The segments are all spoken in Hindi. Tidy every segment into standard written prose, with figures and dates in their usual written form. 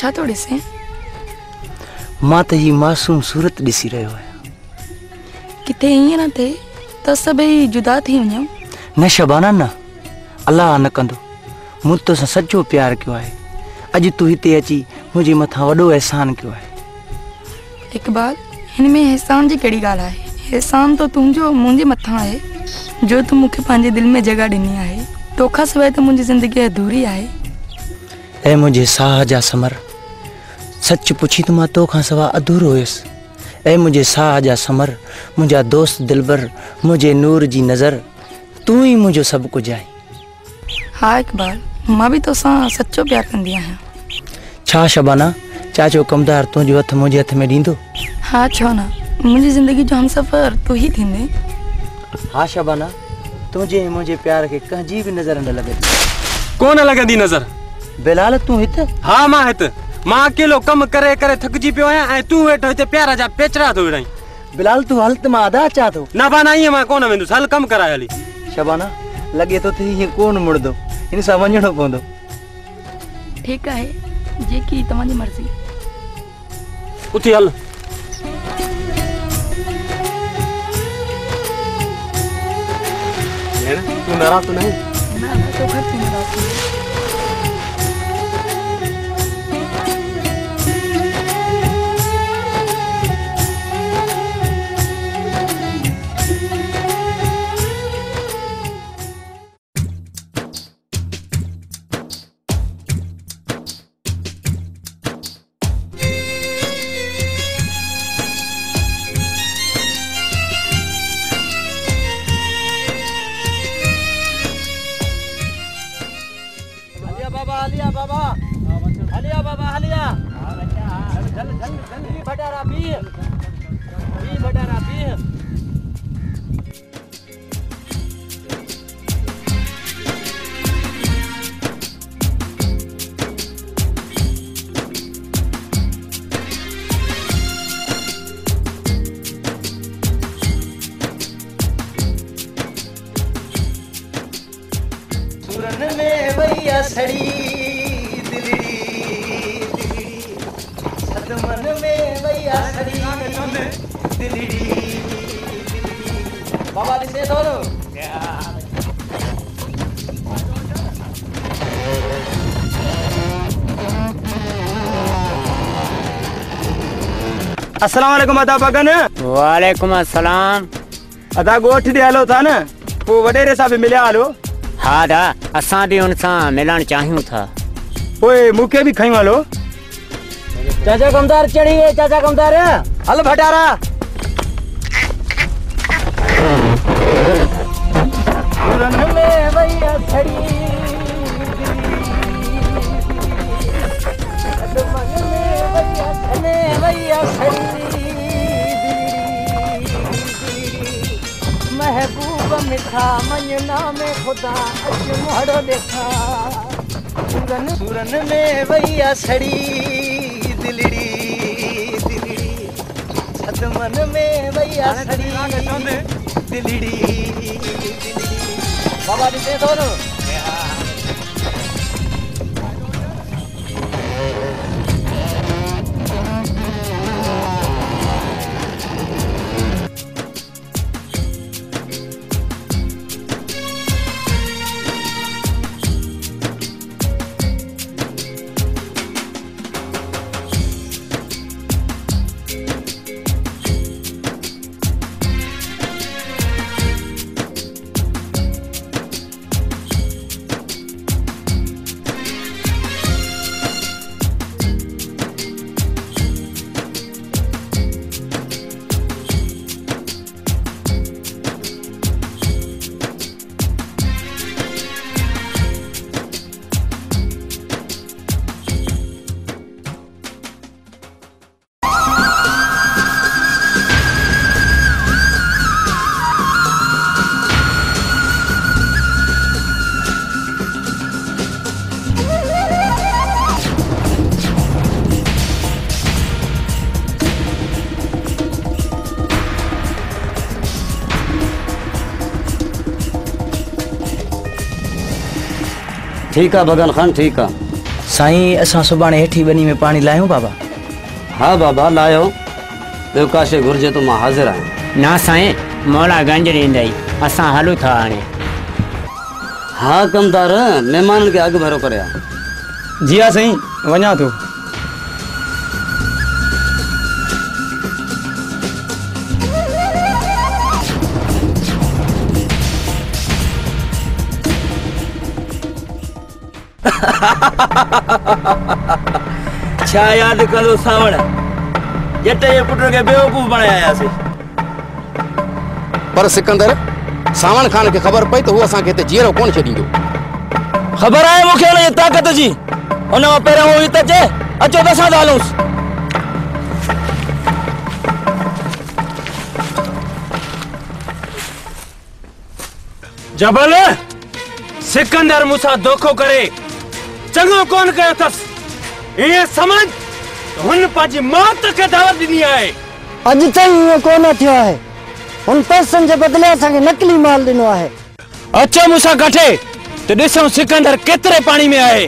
छा तो ॾिसे? मां त ही मासूम सूरत ॾिसी रहियो आहियां। किथे ईअं न थिए त सभई जुदा थी वञूं। न शबाना न, अलाह न कंदो। मूं तोसां सचो प्यार कयो आहे। अॼु तूं हिते अची मुंहिंजे मथां वॾो एहसान कयो आहे। इक़बाल, हिन में एहसान जी कहिड़ी ॻाल्हि आहे? एहसान तो तुंहिंजो मुंहिंजे मथां आहे जो तूं मूंखे पंहिंजे दिलि में जॻह ॾिनी आहे। तोखां सवाइ त मुंहिंजी ज़िंदगी अधूरी आहे। ऐं मुंहिंजे साह जा समर, सच पुछी त मां तोखां सवाइ अधूरो हुयुसि। ऐं मुंहिंजे साह जा समर, मुंहिंजा दोस्त दिलबर, मुंहिंजे नूर जी नज़र, तूं ई मुंहिंजो सभु कुझु आहीं। हा इक़बाल, मां बि तोसां सचो प्यार कंदी आहियां। छा शबाना, चाचो कमदार तुंहिंजो हथ मुंहिंजे हथ में ॾींदो? हा छो न, मुंहिंजी ज़िंदगी जो हमसफ़र तूं ई थींदे। हा शबाना, तुंहिंजे मुंहिंजे प्यार खे कंहिंजी बि नज़र न लॻे। कोन लॻंदी नज़र? बिलाल तूं हिते? हा मां हिते। मां अकेलो कम करे करे थकिजी पियो आहियां ऐं तूं वेठो हिते प्यार जा पेचरा थो विढ़ाई। बिलाल तूं हल त मां अदा अचां थो। न बाना ईअं मां कोन वेंदुसि, हल कमु कराए हली। शबाना, लॻे थो त हीअं कोन मुड़दो, हिन सां वञिणो पवंदो। ठीकु आहे, जेकी तव्हांजी मर्ज़ी। उथी हल। तूं नाराज़ तो नहीं? ना मैं तो घर से नाराज़ हूँ। हलिया बाबा, हलिया बाबा, हलिया। जल जल जल भटारा पी भटारा पी। सूरन में भैया सड़ी मन में भैया सड़ी दिलड़ी बाबा ॾिसे थो न। अस्सलाम वालेकुम अदा बगन। वालेकुम अस्सलाम। अदा गोठ ॾे हलो था न, पोइ वॾेरे सां बि मिलिया हलो। हा दा, असां बि उन सां मिलण चाहियूं था। पोइ मूंखे बि खयूं हलो। चाचा कमदार चढ़ी गए, चाचा कमदार हल भटारा। सूरन में भैया छड़ी भैया छड़ी महबूब मिठा मंजना में खुदा अच मोहड़ो देखा। सूरन में भैया छड़ी दिलड़ी छत मन में भैया सड़ी दिलड़ी बाबा ॾिसे थो न। ठीक है बगन खान, ठीक है। साईं असां सुभाणे हेठी बनी में पानी लायूं बाबा? हाँ बाबा लायो, ॿियो का शइ घुरिजे तो मां हाज़िर आहियां। ना साईं मोड़ा गंज ॾींदई, असां हलूं था हाणे। हाँ कमदार, महिमाननि खे अॻु भरो करे आ। जी हाँ साईं, वञा थो। छा यादि कंदो सावण, जट जे पुट खे बेवकूफ़ बणायासीं। पर सिकंदर, सावण खान खे ख़बर पई त हू असांखे हिते जीअरो कोन छॾींदो। ख़बर आहे मूंखे हुनजी ताक़त जी। हुन खां पहिरियों हू हिते अचे, अचो त असां हलूंसि। जबल सिकंदर मूंसां धोखो करे चङो कोन कयो अथसि। ईअं समझ हुन पंहिंजी मौत खे दावत ॾिनी आहे। अॼु ताईं ईअं कोन थियो आहे। हुन पैसनि जे बदिले असांखे नकली माल ॾिनो आहे। अचो मूंसां गठे त ॾिसूं सिकंदर केतिरे पाणी में आहे।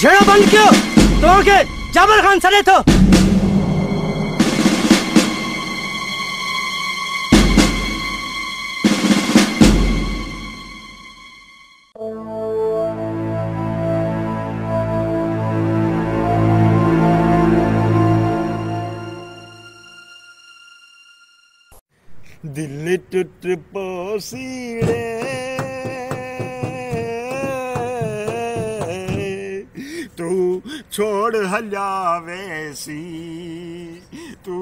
झेड़ो बंद कयो, तोखे जबल खान सॾे थो। दिल टूट पोसीड़े तू छोड़ हलिया वैसी तू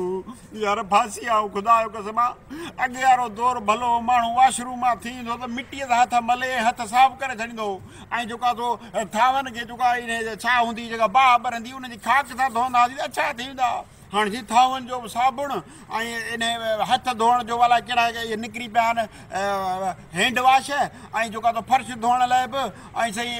यार फांसी आओ खुदा जो कसम अॻे वारो दौर भलो माण्हू वाशरूम मां थींदो त मिटीअ सां हथ मले हथ साफ़ करे छॾींदो ऐं जेका तो थावनि खे जेका इन छा हूंदी जेका बाहि ॿरंदी उनजी खाक सां धोईंदा हुआसीं अच्छा थींदा। हाँ जी थावन जो साबुण इन हथ धोण जो वाला कड़ा निकरी पिया आहिनि हैंड वॉश जो तो फर्श धोण लाइ बि सही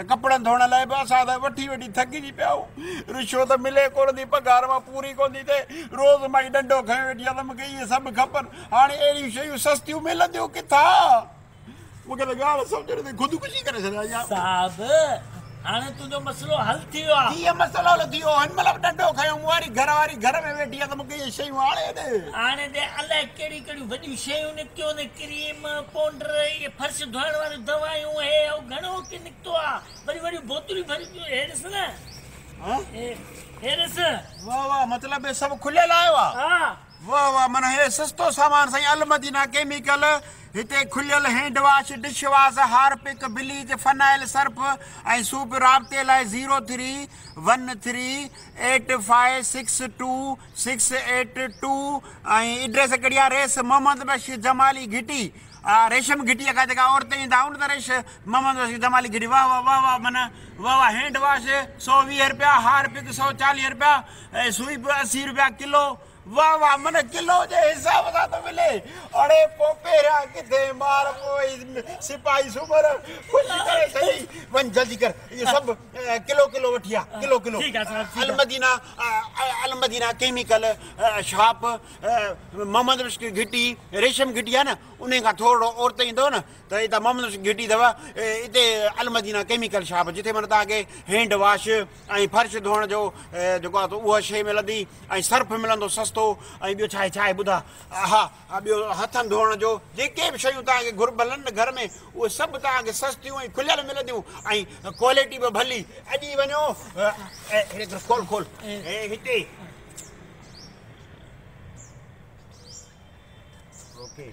कपड़न धोण लाइ बि असां त वठी वठी थकिजी पिया आहियूं। रिश्वत मिले कोन थी पघार मां पूरी कोन थी थिए रोज़ मां डंडो खयो वेठी आहे त मूंखे इहे सभु खपनि। हाणे अहिड़ियूं शयूं सस्तियूं मिलंदियूं किथां? मूंखे त ॻाल्हि सम्झ नथी ख़ुदकुशी करे छॾिया। हाणे तुंहिंजो मसलो हल थी वियो आहे। कीअं मसलो हल थी वियो? हिन महिल डंडो खयो मूं वारी घर में वेठी आहे त मूंखे इहे शयूं हाणे हाणे दे अलाए कहिड़ी कहिड़ियूं वॾियूं शयूं निकितियूं आहिनि क्रीम पाउडर इहे फर्श धोइण वारियूं दवायूं हे घणो की निकितो आहे वॾियूं वॾियूं बोतलूं भरी पियूं हे ॾिस न हे ॾिस। वाह वाह मतलब हे सभु खुलियल आयो आहे। हा वाह वाह माना हे सस्तो सामान साईं अलमदीना केमिकल हिते खुलियल hand wash dish wash Harpic bleach phenyl Surf ऐं सूप राब्ते लाइ 03138562 ऐं एड्रेस कहिड़ी आहे रेस मोहम्मद बशीर जमाली घिटी रेशम घिटी का जेका औरतें ईंदा उन त रेश मोहम्मद बशीर जमाली घिटी। वाह वाह वाह वाह माना वाह वाह हैंड वॉश 120 रुपया हार्पिक 140 रुपया सूप 80 रुपया किलो वाह वाह मन किलो जे हिसाब सां तो मिले अड़े पोपेरा किथे मार पोई सिपाही सुबर कुछ करे सही वन जल्दी कर ये सब किलो किलो वठिया किलो किलो अल मदीना केमिकल शॉप मोहम्मद रश्क घिटी रेशम घिटी है ना उन्हें का थोड़ो और तो इंदो ना तो इता मोहम्मद रश्क घिटी दवा इते अल मदीना केमिकल शॉप जिथे मन ताके हैंड वॉश आई फर्श धोण जो जो तो वो शे मिलंदी आई सर्फ मिलंदो सस्तो आई बियो छाए छाए बुधा हा बियो हथन धोण जो जेके भी शयूं ताके घुरबलन घर में वो सब ताके सस्तियों आई खुलियल मिलंदियूं आई क्वालिटी भी भली अजी वणो खोल खोल हिते ओके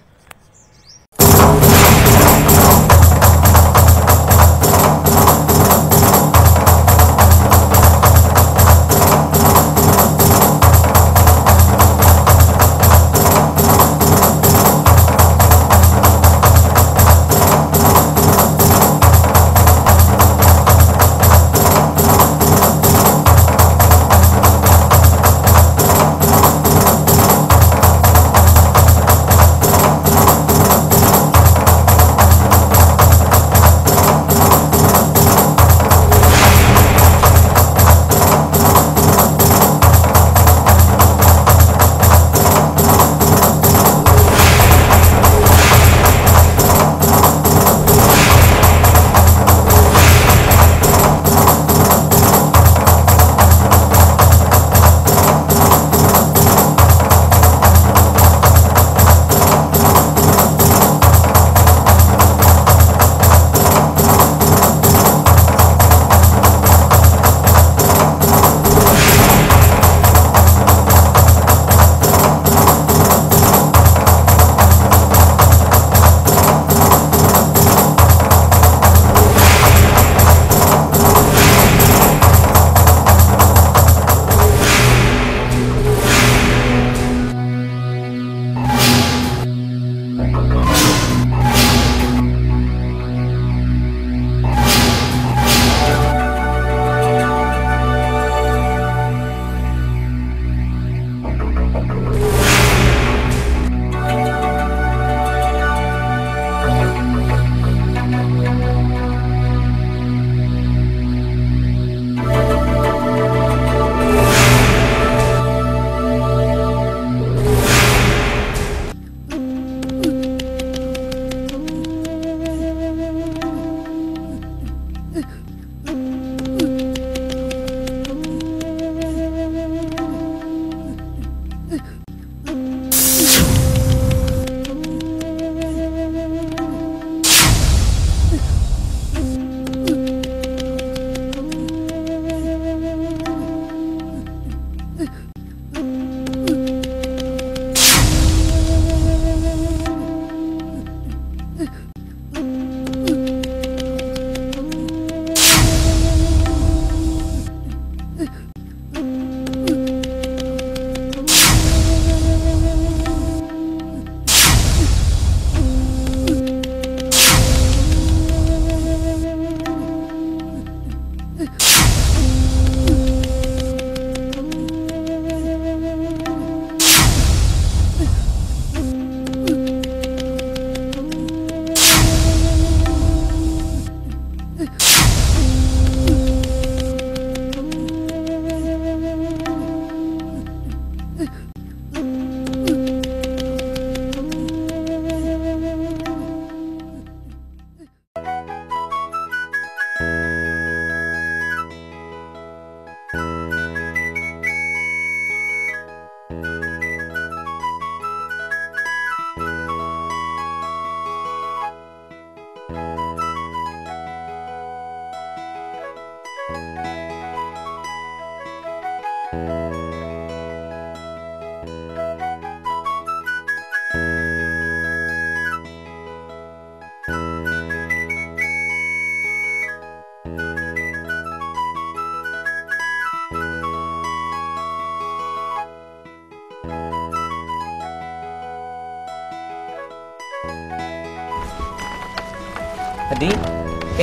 अदी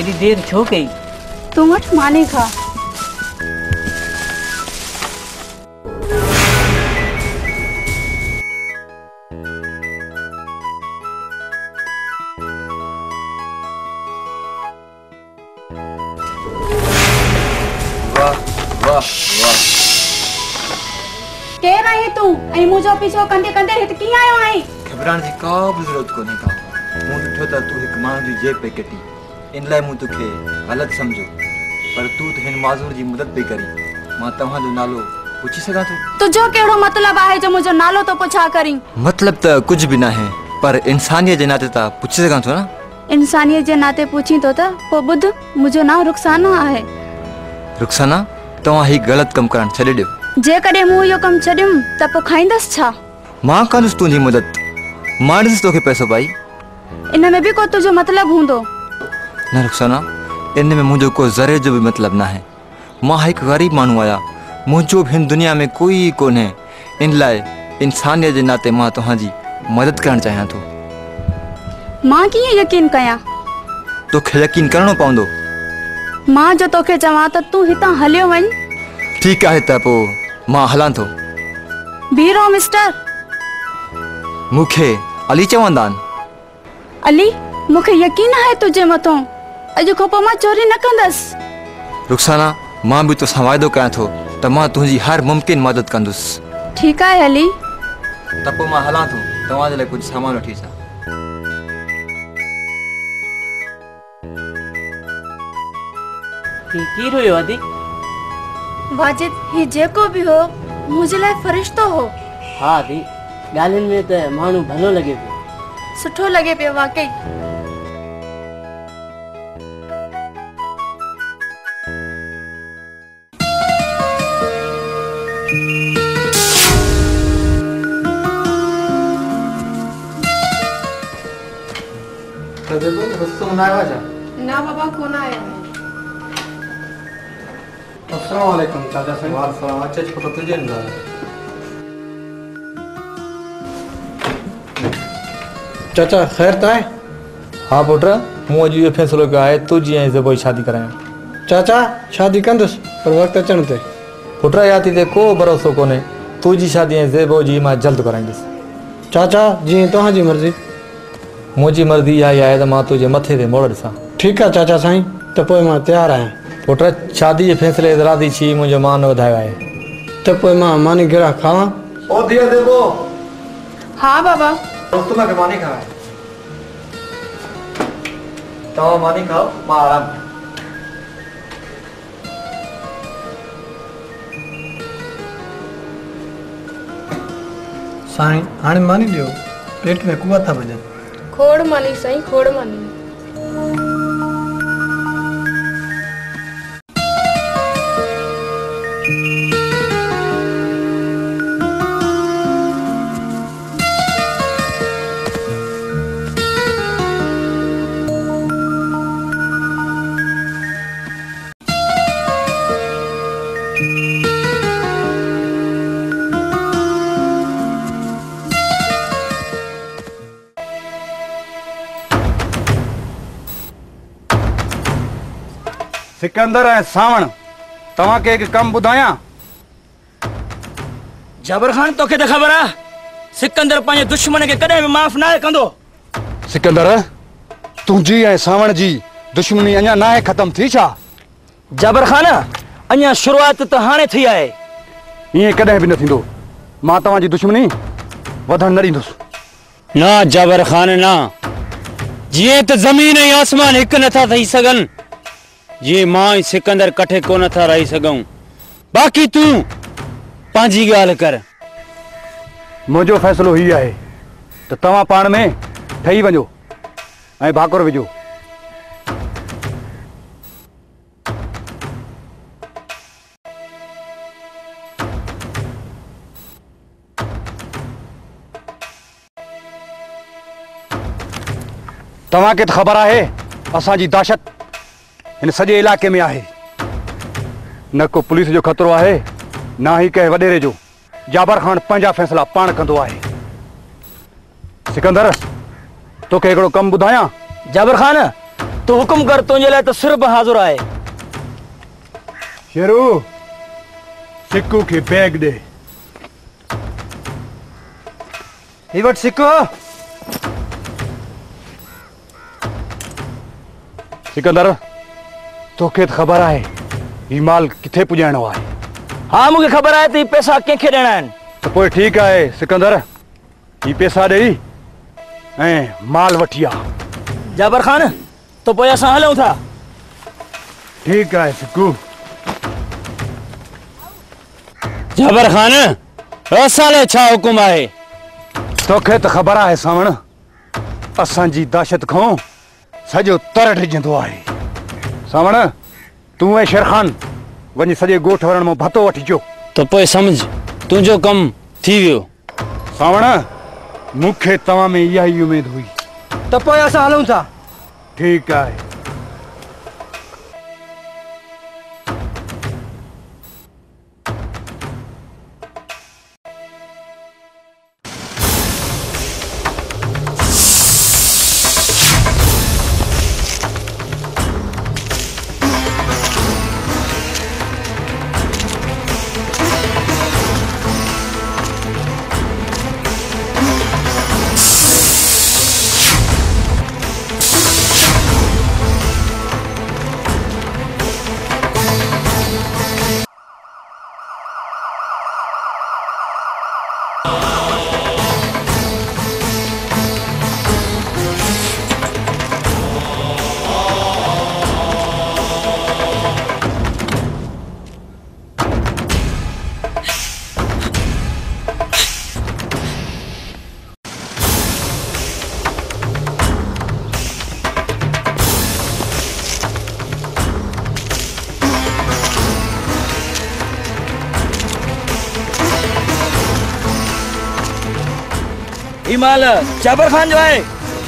एडी देर छो गई तुम वट माने खा केर आहीं तू ऐं मुंहिंजो पीछो कंदे कंदे हिते कीअं आयो आहीं? घबराइण जी का बि ज़रूरत कोन्हे का। मूं ॾिठो त तूं हिकु माण्हू जी जेब पई कटी, इन लाइ मूं तोखे ग़लति सम्झो, पर तूं त हिन माज़ूर जी मदद पई करी। मां तव्हांजो नालो पुछी सघां थो? तुंहिंजो कहिड़ो मतिलबु आहे जो मुंहिंजो नालो तो पुछा करी? मतिलबु त कुझु बि न आहे, पर इंसानियत जे नाते त पुछी सघां थो न। इंसानियत जे नाते पुछी तो त पोइ ॿुध, मुंहिंजो नाम रुखसाना आहे। रुखसाना, तव्हां ही ग़लति कमु करणु छॾे ॾियो। जेकॾहिं मूं इहो कमु छॾियुमि त पोइ खाईंदसि छा? मां कंदुसि तुंहिंजी मदद, मां ॾिस तोखे पैसो पाई। इन में बि को तुंहिंजो मतिलबु हूंदो? न रुखसाना, इन में मुंहिंजो को ज़रे जो बि मतिलबु न आहे। मां हिकु ग़रीब माण्हू आहियां, मुंहिंजो बि हिन दुनिया में कोई कोन्हे, इन लाइ इंसानियत जे नाते मां तव्हांजी मदद करणु चाहियां थो। मां कीअं यकीन कयां? तोखे यकीन करणो पवंदो। मां जो तोखे चवां त तूं हितां हलियो वञ। ठीकु आहे त पोइ मां हलां थो। बीरो मिस्टर। मूंखे अली चवंदा आहिनि। अली, मूंखे यकीन आहे तुंहिंजे मथां, अॼु खां पोइ मां चोरी न कंदसि। रुखसाना, मां बि तोसां वाइदो कयां थो त मां तुंहिंजी हर मुमकिन मदद कंदुसि। ठीकु आहे अली। त पोइ मां हलां थो, तव्हांजे लाइ कुझु सामान वठी अचां। की रोयो आदि? वाजिद, ही जेको बि हो मुंहिंजे लाइ फरिश्तो हो। हा आदि, ॻाल्हियुनि में त माण्हू भलो लॻे पियो। सुठो लॻे पियो वाकई। ना बाबा कौन आया है? अस्सलाम वालेकुम चाचा साहब। वालेकुम अच्छा छोटो तुझे ना। चाचा खैर ताए? हाँ पुट, मूं अॼु इहो फ़ैसिलो कयो आहे तुंहिंजी ऐं ज़ेबो जी शादी करायां। चाचा शादी कंदुसि पर वक़्तु अचण ते। पुट याती ते को भरोसो कोन्हे, तुंहिंजी शादी ऐं ज़ेबो जी मां जल्द कराईंदुसि। चाचा जीअं तव्हांजी मर्ज़ी। मुंहिंजी मर्ज़ी इहा ई आहे त मां तुंहिंजे मथे ते मोड़ ॾिसां। ठीकु आहे चाचा साईं, त पोइ मां तयारु आहियां। पुट शादी जे फ़ैसिले ते राज़ी छी, मुंहिंजो मान वधायो आहे। त पोइ मां मानी गिरा खावां? ओ धीअ ज़ेबो। हाँ बाबा। दोस्तों मैं मानी खावां। तव्हां मानी खाओ, मां आराम कयां। साईं हाणे मानी ॾियो, पेट में कुआ था वञनि। खोड़ मानी साईं, खोड़ मानी। सिकंदर ऐं सावण, तव्हांखे हिकु कमु ॿुधायां? जाबिर खान, तोखे त ख़बर आहे सिकंदर पंहिंजे दुश्मन खे कॾहिं बि माफ़ न कंदो। सिकंदर, तुंहिंजी ऐं सावण जी दुश्मनी अञा नाहे ख़तम थी छा? जाबिर खान, अञा शुरूआत त हाणे थी आहे। ईअं कॾहिं बि न थींदो। मां तव्हांजी दुश्मनी वधण न ॾींदुसि। ना जाबिर खान ना, जीअं त ज़मीन ऐं आसमान हिकु नथा थी सघनि, जीअं मां ऐं सिकंदर कठे कोन नथा रही सघूं। बाक़ी तूं पंहिंजी ॻाल्हि कर। मुंहिंजो फ़ैसिलो हीउ आहे त तव्हां पाण में ठही वञो ऐं भाकुर विझो। तव्हांखे त ख़बर आहे असांजी दहशत हिन सॼे इलाइक़े में आहे। न को पुलिस जो ख़तरो आहे, न ही कंहिं वॾेरे जो। जाबिर खान पंहिंजा फ़ैसिला पाण कंदो आहे। सिकंदर, तोखे हिकिड़ो कमु ॿुधायां? जाबिर खान, तूं हुकुम कर, तुंहिंजे लाइ त सिर्फ़ हाज़ुर आहे। शेरू, सिक्कू खे बैग ॾे। ही वटि सिक्को। सिकंदर, तोखे त ख़बर आहे ही माल किथे पुॼाइणो आहे। हाँ, मूंखे ख़बर आहे त ही पैसा कंहिंखे ॾियणा आहिनि। तो पोइ ठीक है सिकंदर, ही पैसा ॾेई ऐं माल वठी आ। जाबर खान, तो पोइ असां हलूं था। ठीक है सिकू। जाबर खान, असां छा हुकुम आहे? तोखे तो खबर है सावण, असांजी दहशत खां सॼो तर डिजंदो आहे। सावण, तूं ऐं शेरखान वञी सॼे ॻोठ वारनि मां भतो वठी अचो। तो पोइ समझ तुंहिंजो कमु थी वियो। सावण, मूंखे तव्हां में इहा ई उमेद हुई। तो पोइ असां हलूं था। ठीक है। माल जाबर खान जो है।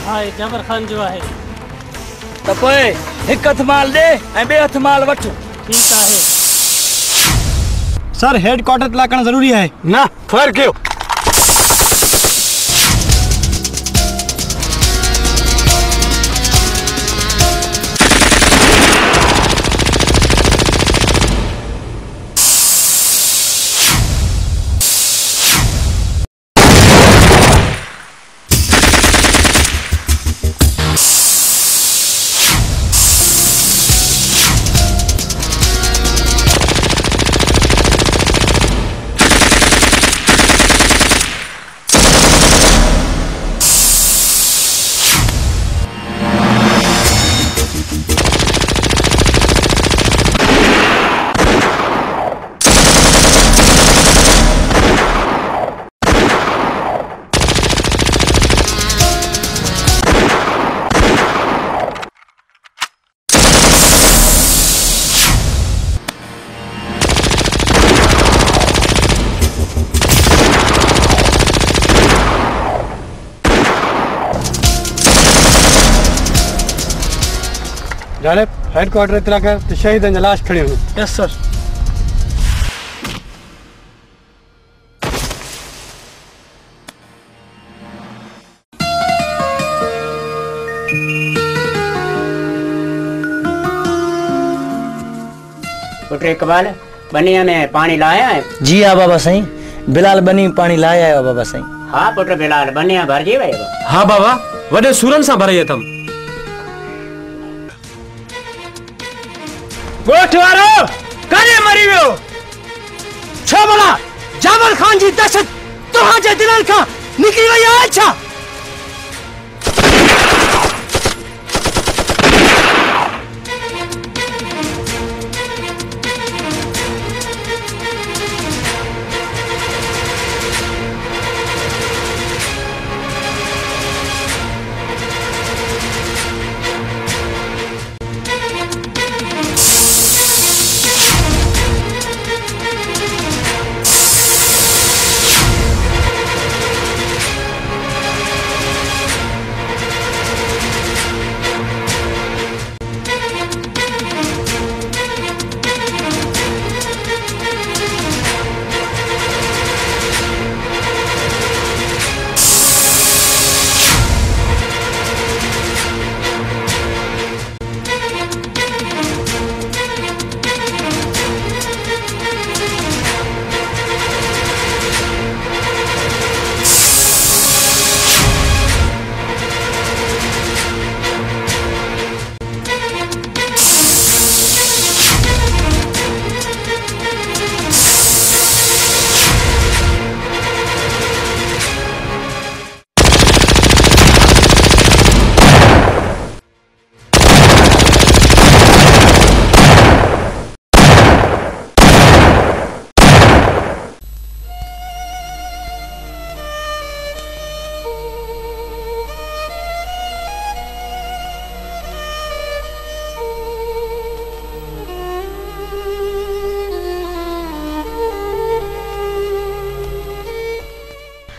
हाँ, जाबर खान जो है। तो पोइ एक हथ माल दे ऐं बे हथ माल वठ। ठीक है सर, हेडक्वार्टर लाकण जरूरी है ना। फायर कयो। जाने हेडक्वार्टर इतला कर तो शहीद लाश खड़ी हुई। Yes sir. पुत्र इकबाल, बनिया में पानी लाया है? जी हाँ बाबा साईं, बिलाल बनी पानी लाया है बाबा साईं। हाँ पुत्र बिलाल, बनिया भरजी वई। हाँ बाबा, वॾे सूरन सां भरे अथम। ॻोठ वारो काॾे मरी वियो? छो भला जाबर खान जी दहशत तव्हांजे दिलनि खां निकिरी वई आहे छा?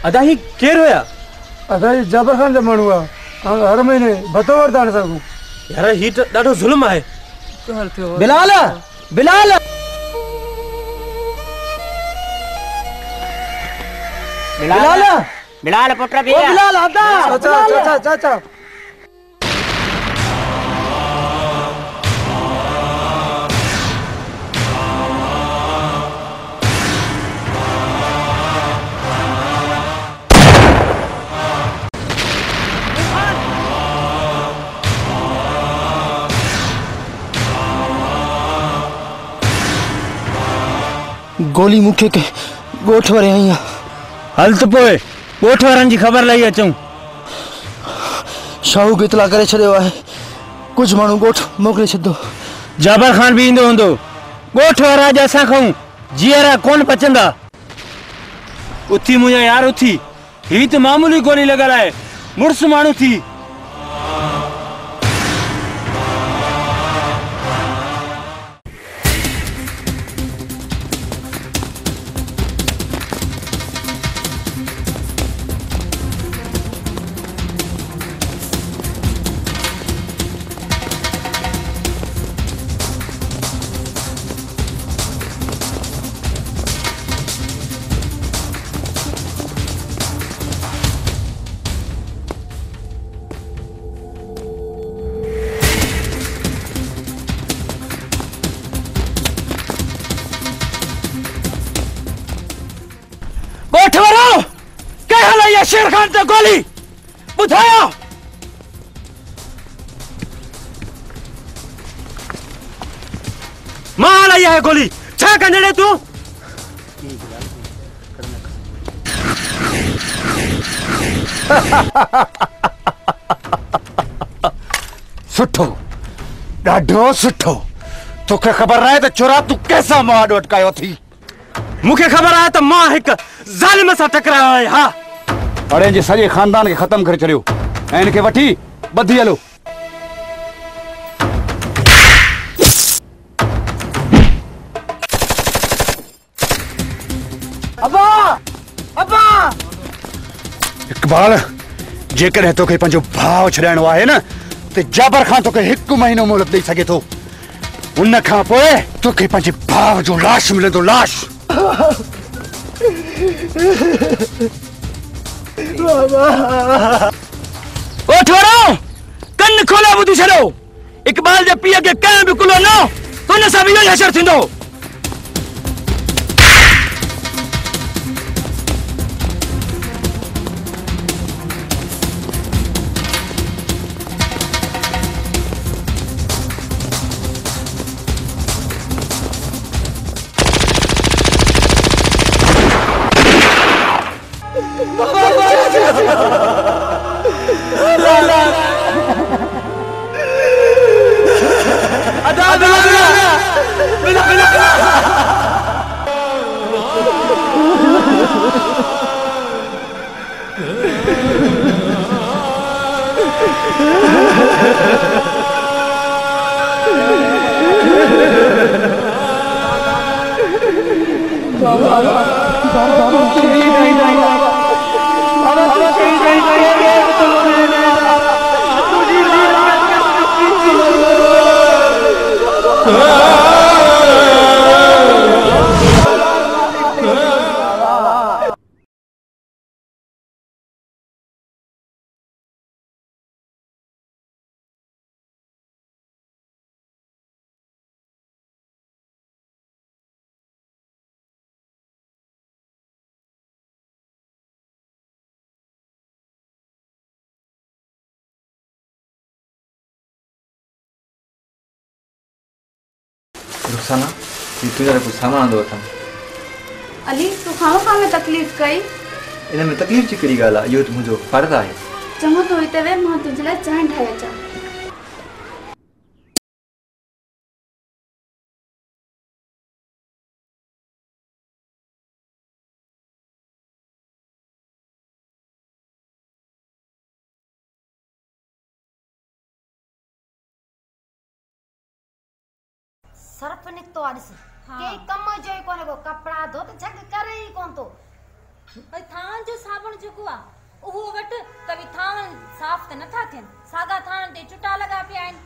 अदा ही केर होया? अदा ही जाबर खान जा माण्हू आहे। हर महीने भतो वठंदा आहिनि सभु। यार ही त ॾाढो ज़ुल्म आहे। बिलाल बिलाल बिलाल बिलाल पुत्र भी बिलाल आदा चाचा चाचा गोली मुखे के गोठ वरे आई आहे। हल त पोइ गोठ वारनि जी ख़बर लही अचूं। शाहू खे इतला करे छॾियो आहे। कुझु माण्हू गोठ मोकिले छॾियो। जाबर खान भी ईंदो हूंदो। गोठ वारा अॼु असां खां जीअरा कोन पचंदा। उथी मुंहिंजा यार उथी। ही त मामूली गोली लॻल आहे। मुड़ुस माण्हू थी। गोठ वारो क्या हलाई शेर खान ते गोली बुधाया। मां हलाई है गोली छा कंदे तू? सुठो ॾाढो सुठो। तोखे ख़बर आहे त चोरा तू कैसा मां अटकायो थी? मुखे खबर आहे त मां हिक ज़ालिम सां टकरायो आहे। हा अड़े जे सॼे खानदान खे ख़त्म करे छॾियो ऐं इनखे वठी ॿधी हलो। अब्बा अब्बा इकबाल जेकॾहिं तोखे पंहिंजो भाउ छॾाइणो आहे न त जाबर खान तोखे 1 महीनो मोहलत ॾेई सघे थो। उन खां पोइ तोखे पंहिंजे भाउ जो लाश मिलंदो। लाश ओ छोरो कन खोले ॿुधी छॾो। इकबाल जे पीउ खे कंहिं बि कुलो न हुन सां बि इहो ई हशर थींदो। रुखसाना तुझा कुछ सामान आंदो अथम। अली तू खां में तकलीफ़ कई। इन में तकलीफ़ जी कहिड़ी ॻाल्हि आहे? इहो त मुंहिंजो फर्ज़ु आहे। चङो तो हिते वे मां तुंहिंजे लाइ चांहि ठाहे अचां। सर्फ निकतो आ ॾिस। के कम जो ही कोने को कपड़ा धो त झग करे ही कोन तो। थान जो साबुण जेको आ उहो वट कभी थान साफ त नथा थियन सागा थान ते चुटा लगा पिया आहिनि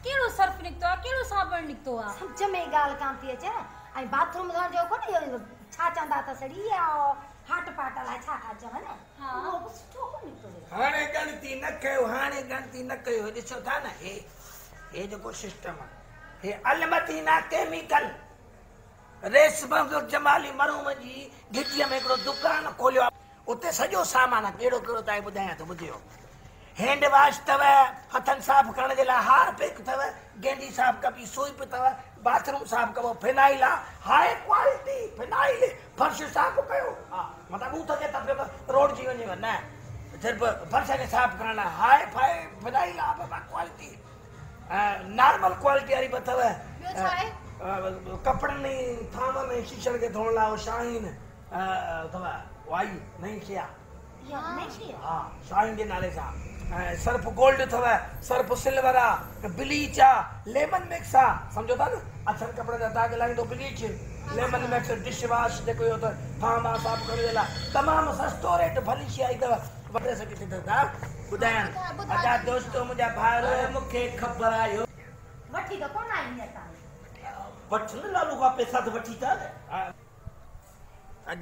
केड़ो सर्फ निकतो आ केड़ो साबुण निकतो आ समझ में गाल कान थी अचे आई बाथरूम धोण जो कोन इहो छा चंदा त सड़ी आ हाट पाट ला छा खा चवन हां वो सुठो कोन निकतो हाणे गणती न कयो हाणे गणती न कयो ॾिसो था न हे जेको सिस्टम आ हे अलमदीना केमिकल रेशम जमाली मरूम जी घिटीअ में हिकिड़ो दुकान खोलियो उते सॼो सामान कहिड़ो कहिड़ो तव्हांखे ॿुधायां थो ॿुधियो हैंड वॉश अथव हथनि साफ़ करण जे लाइ हारपिक अथव गेंडी साफ़ कबी सूप अथव बाथरूम साफ़ कबो फिनाइल आहे हाई क्वालिटी फिनाइल फर्श साफ़ कयो हा मतिलबु हू थके त पियो रोड जी वञेव न सिर्फ़ु फर्श खे साफ़ करण लाइ हाई फाई फिनाइल आहे बाबा क्वालिटी नॉर्मल क्वालिटी वारी बि अथव कपिड़नि थाम में शीशनि खे धोअण लाइ शाहीन अथव वाई नई शइ आहे हा शाहीन जे नाले सां सर्फ गोल्ड अथव सर्फ सिल्वर आहे ब्लीच आहे लेमन मिक्स आहे सम्झो था न अछनि कपिड़े जा दाग लाहींदो bleach lemon mix dish wash जेको इहो अथव थाम आहे साफ़ करण जे लाइ तमामु सस्तो रेट भली शइ आई अथव वॾे सघे थी था ॿुधायां अछा दोस्तो मुंहिंजा भाउर मूंखे ख़बर आहे वठी त कोन आई असां वठनि लालू खां पैसा त वठी था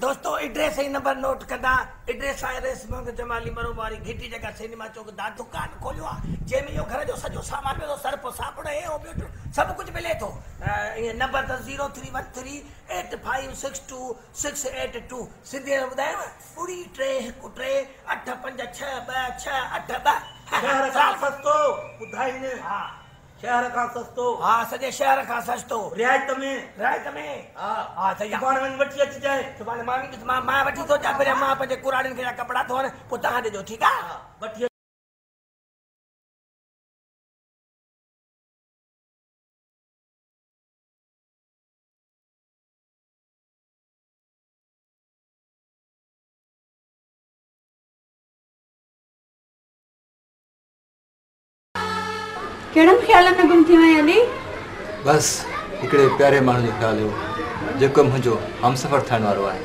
दोस्तों एड्रेस ही नंबर नोट कंदा एड्रेस आहे रेशम जमाली मरूम वारी घिटी जगह सिनेमा चौक दा दुकान खोलियो आहे जंहिंमें इहो घर जो सॼो सामान मिलो सर्फ साबुण हे ॿियो सभु कुझु मिले थो ईअं नंबर त 03138562 सिंधी में ॿुधायांव 3 सस्तो ॿुधाईनि हा शहर का सस्तो हाँ सजे शहर का सस्तो रियायत में हाँ सही दुकान में वठी अच जाए दुकान मां वठी तो जा फिर मां पंहिंजे कुराड़िन के कपड़ा धोन पोइ तव्हां ॾिजो ठीकु आहे वठी केड़न ख्याल में गुम थी वई अली बस हिकिड़े प्यारे माण्हू जो ख़्यालु हुयो जेको मुंहिंजो हमसफ़र थियण वारो आहे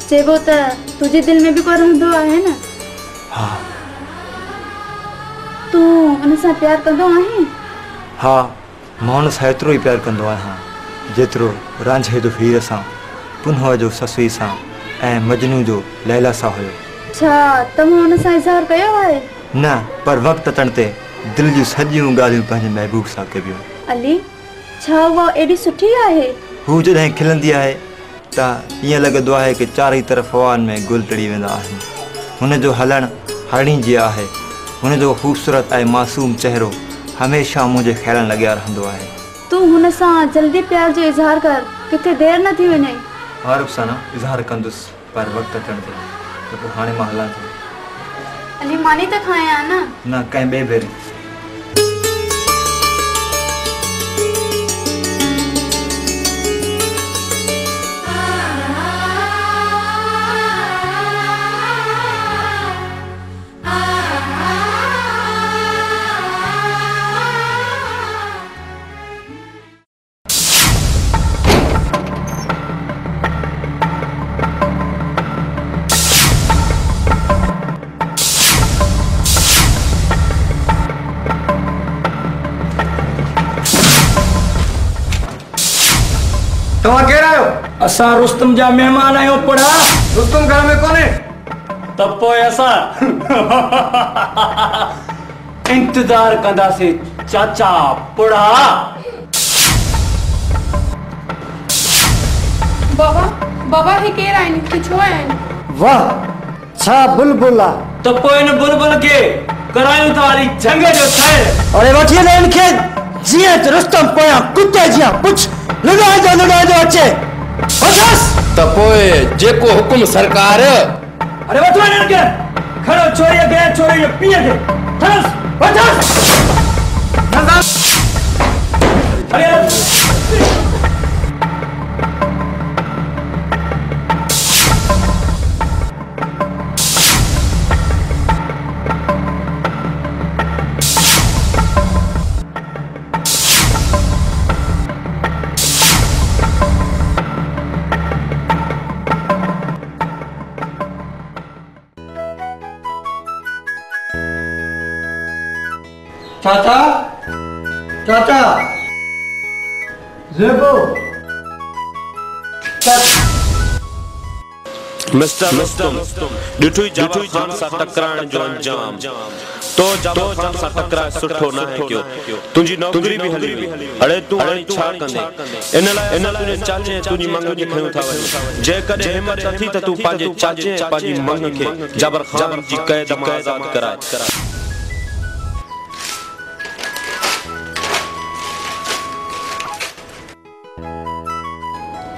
चेबो त तुझे दिल में भी कोई रहंदो आहे न हाँ तू उन सां प्यार कंदो आहीं हाँ मां हुन सां एतिरो ई प्यारु कंदो आहियां जेतिरो रांझे जो हीर सां पुनह जो ससुई सां ऐं मजनू जो लैला सां हुयो छा तव्हां हुन सां इज़हार कयो आहे न पर वक़्त अचण ते दिलि जूं सॼियूं ॻाल्हियूं पंहिंजे महबूब सां कबियूं अली छा उहा एॾी सुठी आहे हू जॾहिं खिलंदी आहे त ईअं लॻंदो आहे कि चारई तरफ़ हवाउनि में गुल टिड़ी वेंदा आहिनि हुनजो हलणु हरणी जीअं आहे हुनजो ख़ूबसूरत ऐं मासूम चहिरो हमेशह मुझे ख्याल लॻिया रहंदो आहे तू हुन सां जल्दी प्यार जो इज़हार कर किथे देर न थी वञे हाँ रुखसाना इज़हार कंदुसि पर वक़्त अचण ते त पोइ हाणे मां हलां थो अली मानी त खायां न कंहिं ॿिए भेरे तव्हां केरु आहियो असां रुस्तम जा महिमान आहियूं पढ़ा रुस्तम घर में कोन्हे त पोइ असां इंतज़ार कंदासीं चाचा पढ़ा बाबा ही केर आहिनि कि छो आहिनि वाह छा बुलबुल आहे त पोइ इन बुलबुल खे करायूं था वरी जंग जो ठहियल अरे वठी ले इनखे जीअं त रुस्तम पोयां कुते जीअं पुछ लुॾाइजो अचे वठस त पोइ जेको हुकुम सरकार अरे वठो हिननि खे खणो छोरीअ खे छोरी जे पीउ खे खणोसि वठोसि चाचा चाचा जेबो मिस्टर ॾिठो ई जाबर खान सां टकराइण जो अंजाम तो जाबर खान सां टकराए सुठो न है क्यों तुंहिंजी नौकरी भी हली वई अड़े तूं हाणे छा कंदे इन लाइ तुंहिंजे चाचे तुंहिंजी मंग खे खयूं था वञूं जेकॾहिं हिम्मत अथी त तूं पंहिंजे चाचे पंहिंजी मंग खे जाबर खान जी क़ैद मां आज़ाद कराए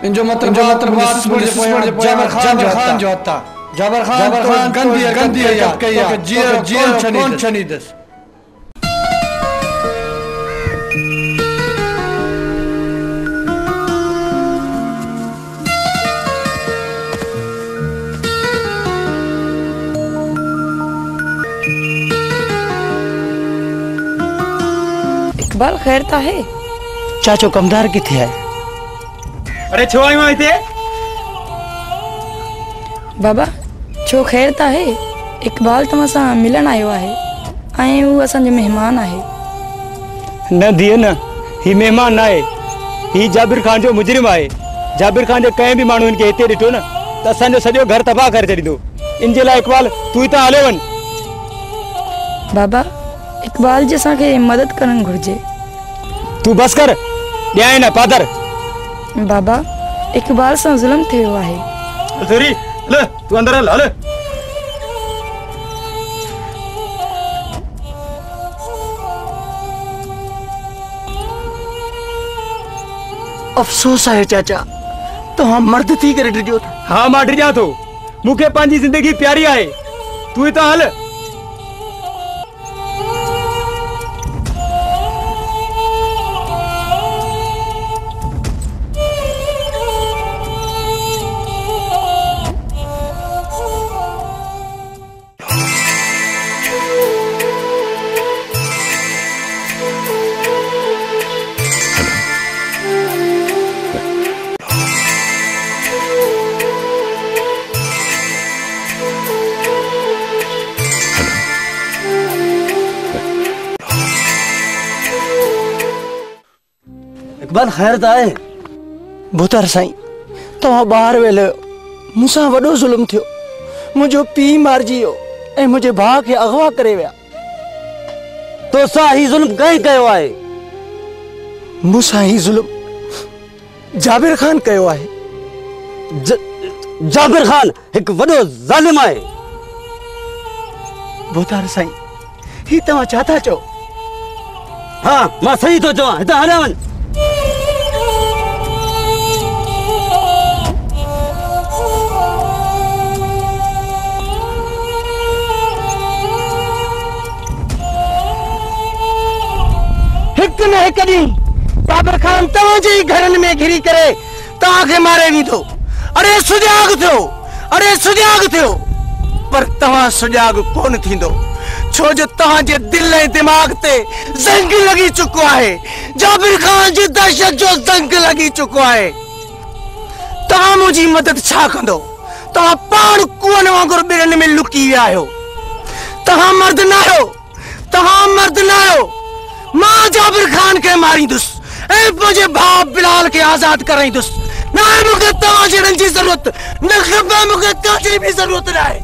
इनजो मतलब जाबर खान जो हता जाबर खान गंदी याद कया जीअं कौन छनीदस इकबाल खैर ता है चाचो कमदार किथे है अरे छो आयो हिते बाबा छो खैर ता है इकबाल तव्हां सां मिलण आयो आहे ऐं हू असांजो मेहमान आहे न धीअ न ही मेहमान न आहे ही जाबिर खान जो मुजरिम आहे जाबिर खान जे कंहिं बि माण्हू इनखे हिते ॾिठो न त असांजो सॼो घर तबाह करे छॾींदो इन जे लाइ इकबाल तूं हितां हले वञ बाबा इकबाल जी असांखे मदद करणु घुर्जे तूं बस कर ॾियां न पादर बाबा इकबाल सां ज़ुल्म थियो आहे सॉरी ले तू अंदर हल हल अफसोस है चाचा तो हम मर्द थी करे डिजो हाँ मां डिजा थो मूंखे पंहिंजी जिंदगी प्यारी आहे तू हितां हल इकबाल खैर त आहे बुतर साईं तव्हां ॿाहिरि वेले मूंसां वॾो ज़ुल्म थियो मुंहिंजो पीउ मारिजी वियो ऐं मुंहिंजे भाउ खे अगवा करे विया तोसां ही ज़ुल्म कंहिं कयो आहे मूंसां ही ज़ुल्म जाबिर खान कयो आहे जाबिर खान हिकु वॾो ज़ालिम आहे बुतर साईं ही तव्हां छा था चओ हाँ मां सही थो चवां हितां हलिया वञ हिकु न हिकु ॾींहुं जाबिर खान तव्हांजे ही घरनि में घिरी करे तव्हांखे मारे वेंदो अरे सुजाग थियो पर तव्हां सुजाग कोन थींदो छो जो तव्हांजे दिल ऐं दिमाग़ ते ज़ंग लॻी चुको आहे जाबिर खान जी दहशत जो ज़ंग लॻी चुको आहे तव्हां मुंहिंजी मदद छा कंदो तव्हां पाण कुअनि वांगुरु ॿिरनि में लुकी विया आहियो तव्हां मर्द न आहियो मां जाबिर खान के मारींदुसि ऐं मुंहिंजे भाउ बिलाल खे आज़ाद कराईंदुसि न मूंखे तव्हां जहिड़नि जी ज़रूरत न खपे मूंखे कंहिंजी बि ज़रूरत न आहे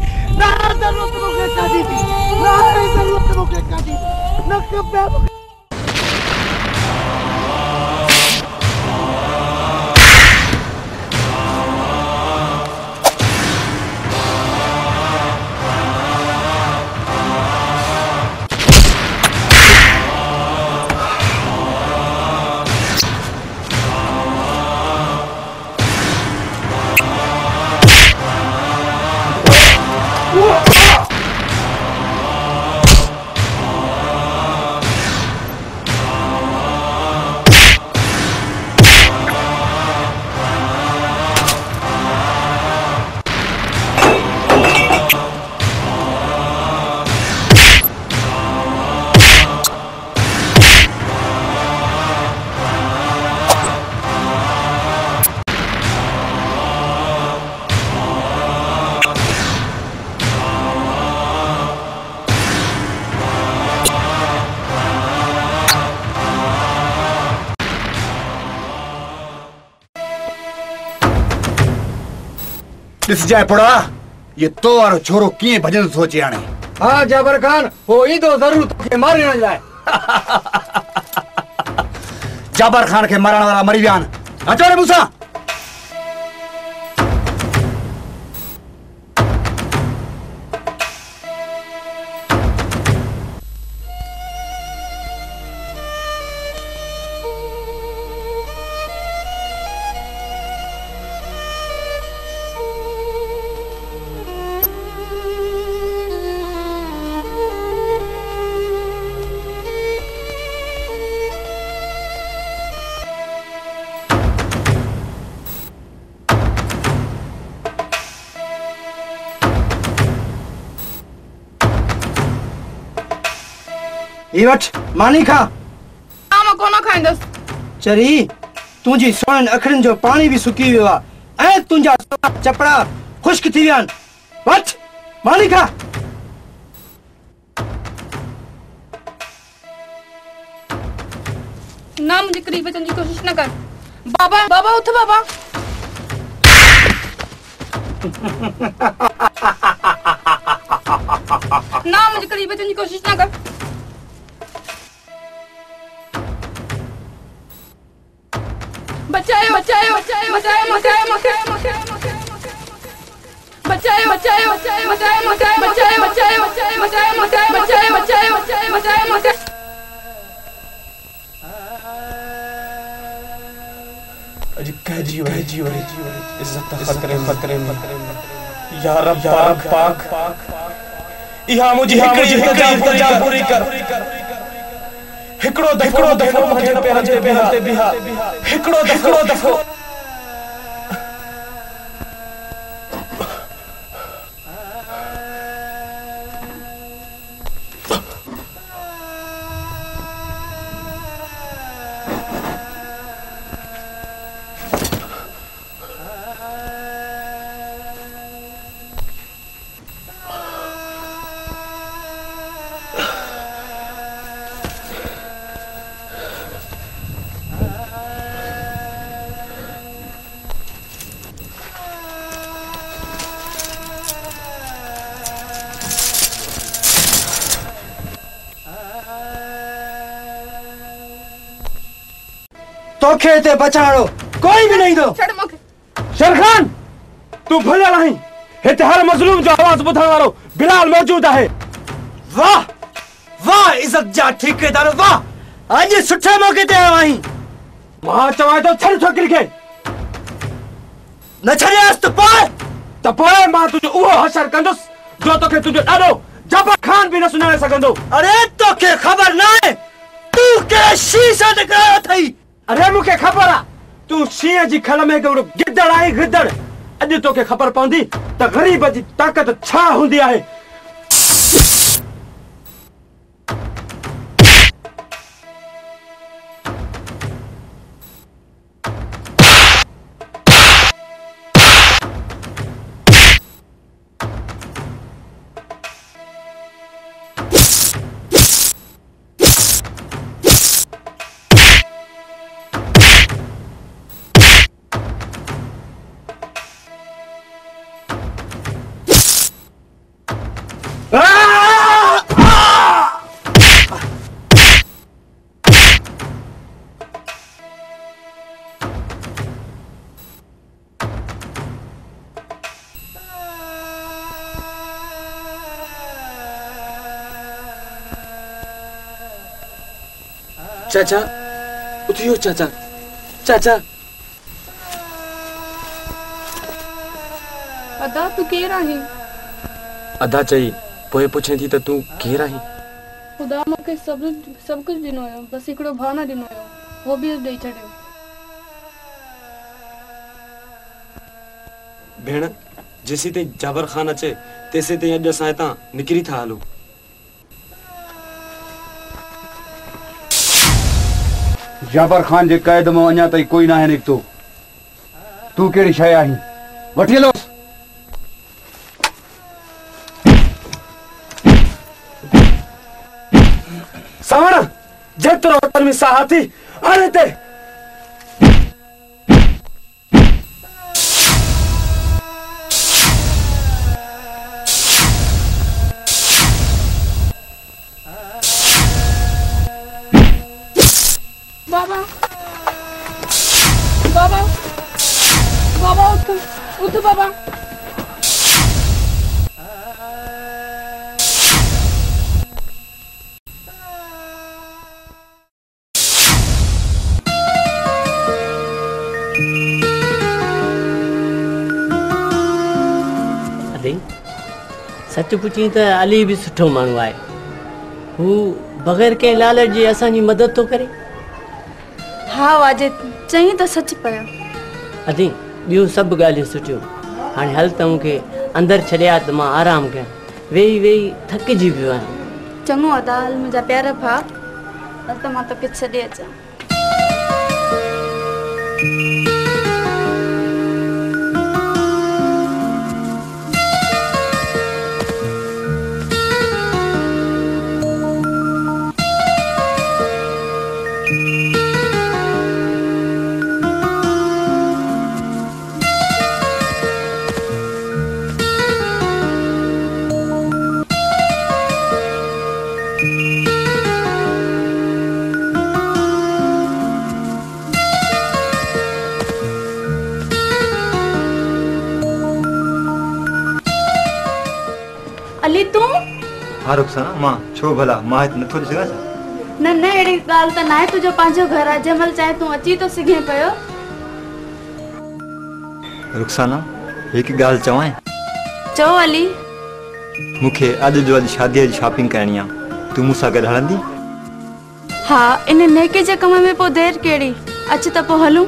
न खपे ॾिस जाए पुड़ा ये तो वारो छोरो कीअं भॼन सोचे आणे। हाँ जाबर खान वो ईंदो ज़रूर तोखे मारण लाइ। जाबर खान खे मारण वारा मरी विया आहिनि। अचो रे मूंसां। ये वठ मानी खा। मां कोन खाईंदस। चरी तुंहिंजी सोननि अखियुनि जो पानी भी सुकी वियो आहे ऐं तुंहिंजा चपड़ा खुश्क थी विया आहिनि। वठ मानी खा। ना मुझे करीब अचण जी कोशिश न कर। बाबा बाबा उठ बाबा। ना मुझे करीब अचण जी कोशिश न कर। बचाओ बचाओ बचाओ बचाओ बचाओ बचाओ बचाओ बचाओ बचाओ बचाओ बचाओ बचाओ बचाओ बचाओ बचाओ बचाओ बचाओ बचाओ। अजी कहजी वरी इज्जत खतरे में या रब पाक इहा मुझे हिकड़ी पूरी कर। हिकड़ो दफो मुझे पेरन ते बिहा हिकड़ो दफो। तोखे ते बचाड़ो कोई भी नहीं दो। शेरखान तू भलियल आहीं। हिते हर मज़लूम जो आवाज़ ॿुधण वारो बिलाल मौजूद आहे। वाह वाह इज्जत जा ठेकेदार वाह। अॼु सुठे मौके ते आयो आहीं। मां चवां थो छॾ छोकिरी खे। न छॾियास त पोइ मां तुंहिंजो उहो हशर कंदुसि जो तोखे तुंहिंजो ॾाॾो जाबर खान भी न सुञाणे सघंदो। अरे तोखे ख़बर न आहे तूं कहिड़े शींहं सां टकरायो अथई। अरे मूंखे ख़बर आहे तूं शींहं जी खल में हिकिड़ो गिदड़ आहे गिदड़। अॼु तोखे ख़बर पवंदी त ग़रीब जी ताक़त छा हूंदी आहे। चाचा उठियो चाचा चाचा। अदा तू केर आहीं? अदा चई पोइ पुछे थी त तू केर आहीं? खुदा मूंखे सब कुछ ॾिनो हुयो बस हिकिड़ो भाउ न ॾिनो हुयो वो बि ॾेई छॾियो। भेण जेसी ताईं जाबर खान अचे तेसी ताईं अॼु असां हितां निकिरी था हलूं। जाबर खान जे क़ैद में अञा ताईं कोई नाहे निकितो। तू कहिड़ी शइ आहीं? वठी हलोसि। सावण जेतिरो होटल में साह थी हाणे ते बाबा बाबा बाबा उठ उठ बाबा। सच पुछी तो अली भी सुठो मानू है। हू बगैर के लालच जी असांजी मदद तो करे। हाँ वाजिद चई तो सच पयो। अदी बियो सब गालियां सुठियो। हाणे हल त मूंखे अंदर छड़िया त मां आराम कयां। वेही वेही थकिजी पियो आहियां। चङो अदाल मुंहिंजा प्यारा भाउ त मां तोखे छॾे अचां। अली तू हाँ रुखसाना मां छो भला मां हिते नथो ॾिसी सघां छा? न न अहिड़ी ॻाल्हि त नाहे। तुंहिंजो पंहिंजो घर आहे जंहिं महिल चाहे तूं अची तो सघे पियो। रुखसाना हिकु ॻाल्हि चवां। चओ अली। मूंखे अॼु जो अॼु शादीअ जी शॉपिंग करणी आहे। तूं मूंसां गॾु हलंदी? हा इन नेके जे कम में पोइ देरि कहिड़ी। अच त पोइ हलूं।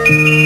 Thank you.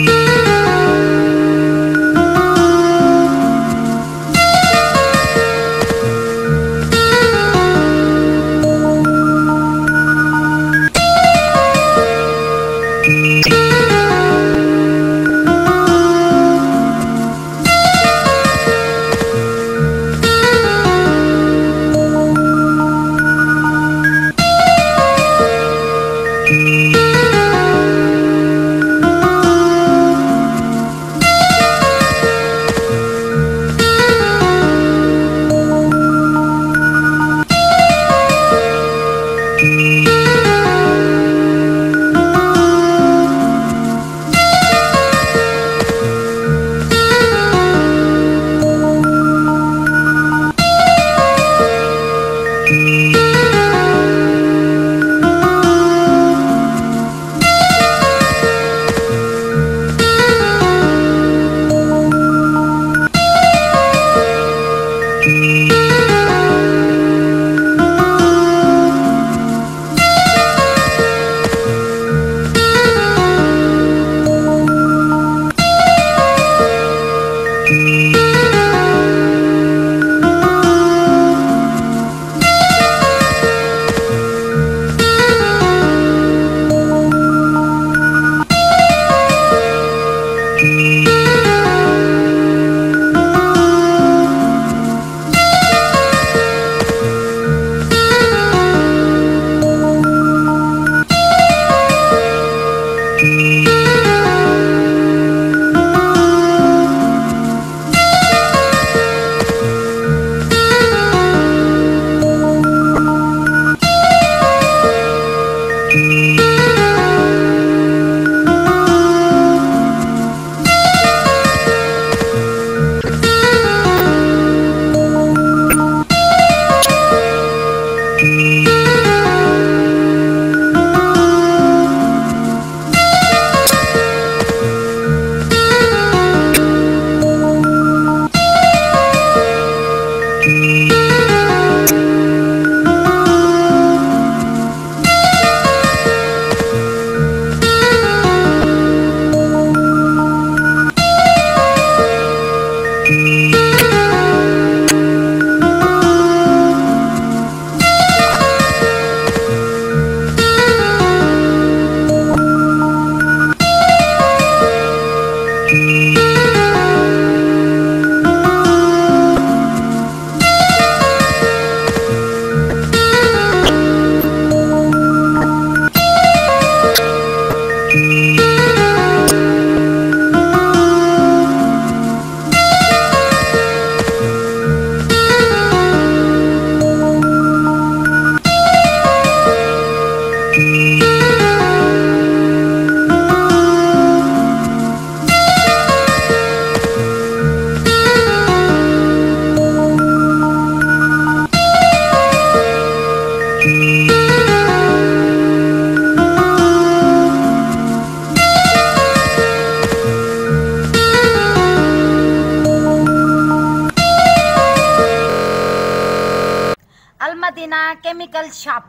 Al Madina chemical shop.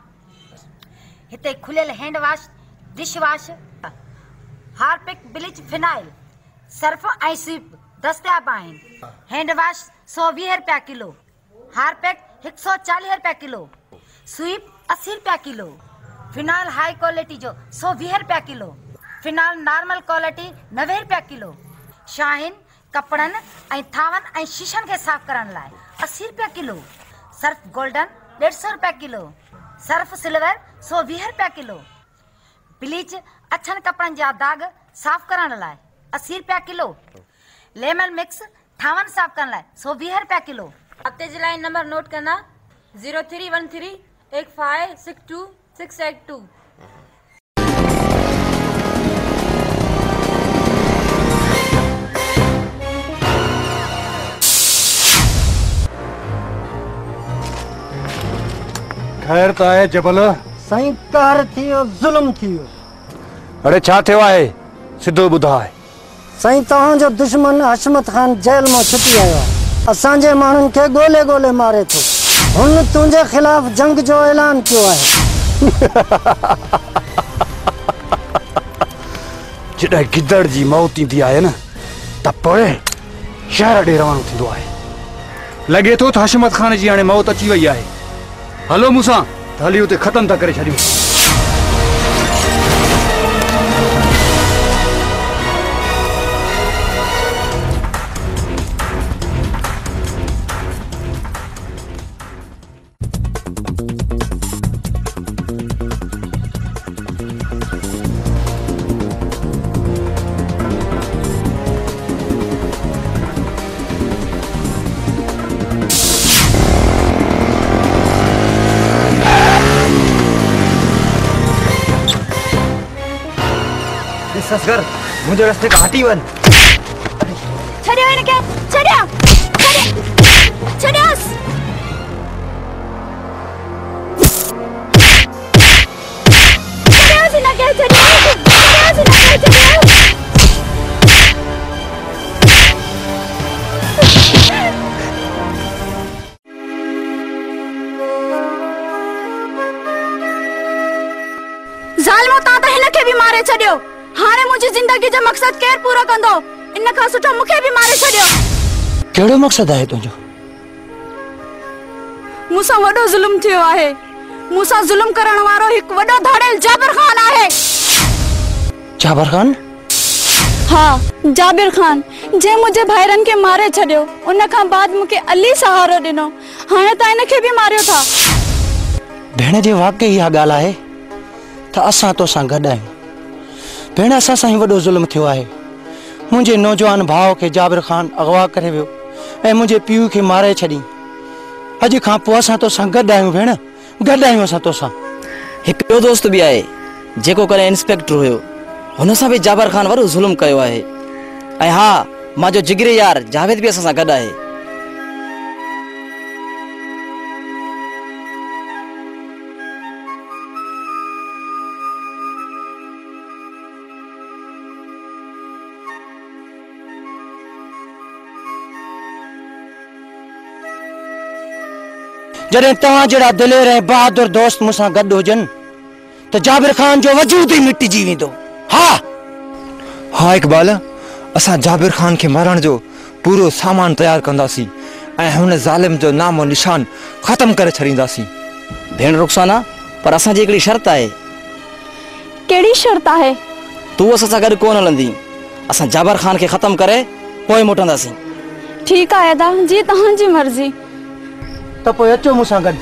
हिते खुलियल hand wash, dish wash, Harpic, bleach, phenyl, Surf ऐं स्वीप दस्तियाब आहिनि। हैंड वॉश 120 रुपया किलो, हार्पिक 140 रुपया किलो, स्वीप 80 रुपया किलो, फिनाइल हाई क्वालिटी जो 120 रुपया किलो, फिनाइल नॉर्मल क्वालिटी 90 रुपया किलो, शाहीन कपड़न ऐं थावन ऐं शीशन के साफ करण लाइ 80 रुपया किलो, सर्फ गोल्डन 150 रुपया किलो, सर्फ सिल्वर 120 रुपया किलो, ब्लीच अछन कपड़न जा दाग साफ करण लाइ 80 रुपया किलो, लेमन मिक्स थावन साफ करण लाइ 120 रुपया किलो। खाते जे लाइ नंबर नोट करना 0313 8562 682। खैर त आहे जबल। साईं कार थियो, ज़ुल्म थियो। अरे छा थियो आहे, सिधो ॿुधाए। साईं तव्हांजो दुश्मन हशमत खान जेल मां छुटी आयो आहे। असांजे माण्हुनि खे ॻोल्हे ॻोल्हे मारे थो। हुन तुंहिंजे ख़िलाफ़ जंग जो ऐलान कयो आहे। जॾहिं गिदड़ जी मौत ईंदी आहे न त पोइ शहर ॾे रवानो थींदो आहे। लॻे थो त हशमत खान जी हाणे मौत अची वई आहे। हलो मूंसां त हली उते ख़तम था करे छॾियूं। ससगर मुझे रास्ते का हटी वन। छड़ियो इनके, छड़ियो, छड़ियोस। छड़ियोस इनके, छड़ियोस इनके, छड़ियोस। ज़ालिमो ता त हिनखे भी मारे छड़ियो। हाणे मुझे जिंदगी जो मकसद केर पूरा कंदो? इन का सुठो मुखे भी मारे छड़ियो। केड़ो मकसद है तुझो? मुसा वडो जुल्म थियो आहे। मुसा जुल्म करण वारो एक वडो धाड़ेल जाबिर खान आहे। जाबिर खान? हाँ, जाबिर खान जे मुझे भाईरन के मारे छड़ियो। उन का बाद मुके अली सहारो दिनो। हाणे त इनखे भी मारियो था। भेण जे वाकई इहा गाल आहे त असां तो सां गड आहियूं। भेण असां सां ही वडो जुल्म थियो आहे। मुझे नौजवान भाव के जाबिर खान अगवा करे वियो ऐं मुझे पीउ के मारे छड़ी। अज खां पोइ असां तो सां गड आहियूं भेण, गड आहियूं असां तो सां। एक ॿियो दोस्त भी आहे जेको करे इंस्पेक्टर हुयो। हुन सां भी जाबिर खान वडो जुल्म कयो आहे। ऐं हा, मां जो जिगरी यार जावेद भी असां सां गड आहे। जॾहिं तव्हां जहिड़ा दिलेर ऐं बहादुर दोस्त मूंसां गॾु हुजनि त जाबिर खान जो वजूद ही मिटिजी वेंदो। हाँ हाँ इकबाल, असां जाबिर खान के मारण जो पूरो सामान तैयार कंदासीं ऐं हुन ज़ालिम जो नामो निशान खत्म करे छॾींदासीं। भेण रुखसाना, पर असां जी हिकिड़ी शर्त आहे। केड़ी शर्त आहे? तू असां सां गॾु कोन हलंदी। असां जाबिर खान के खत्म करे पोइ मोटंदासीं। ठीक आहे दा जी, तहां जी मर्जी। त पोइ अचो मूंसां गॾु।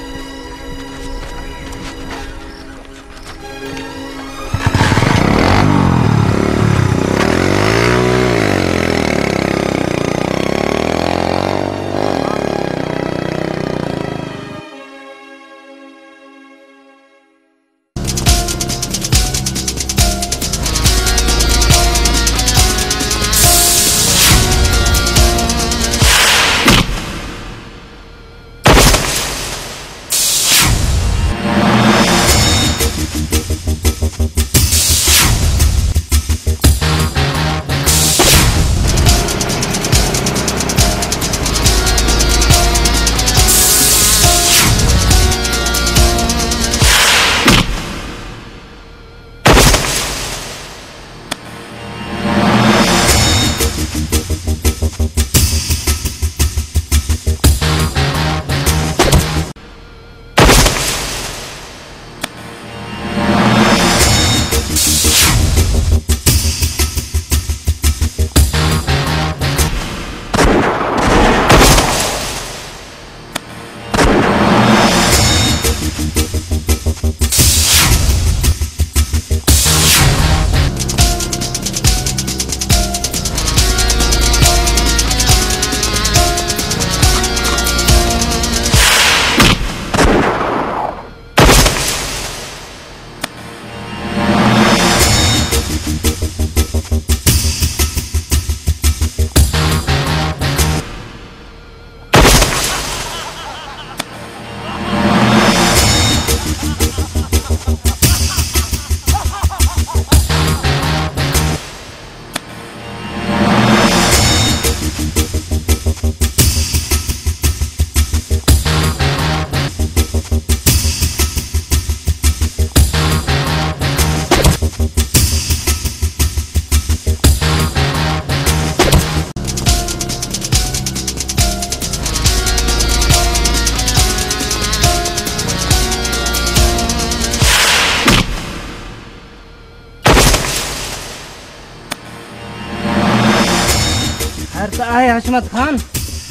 आहे हशमत खान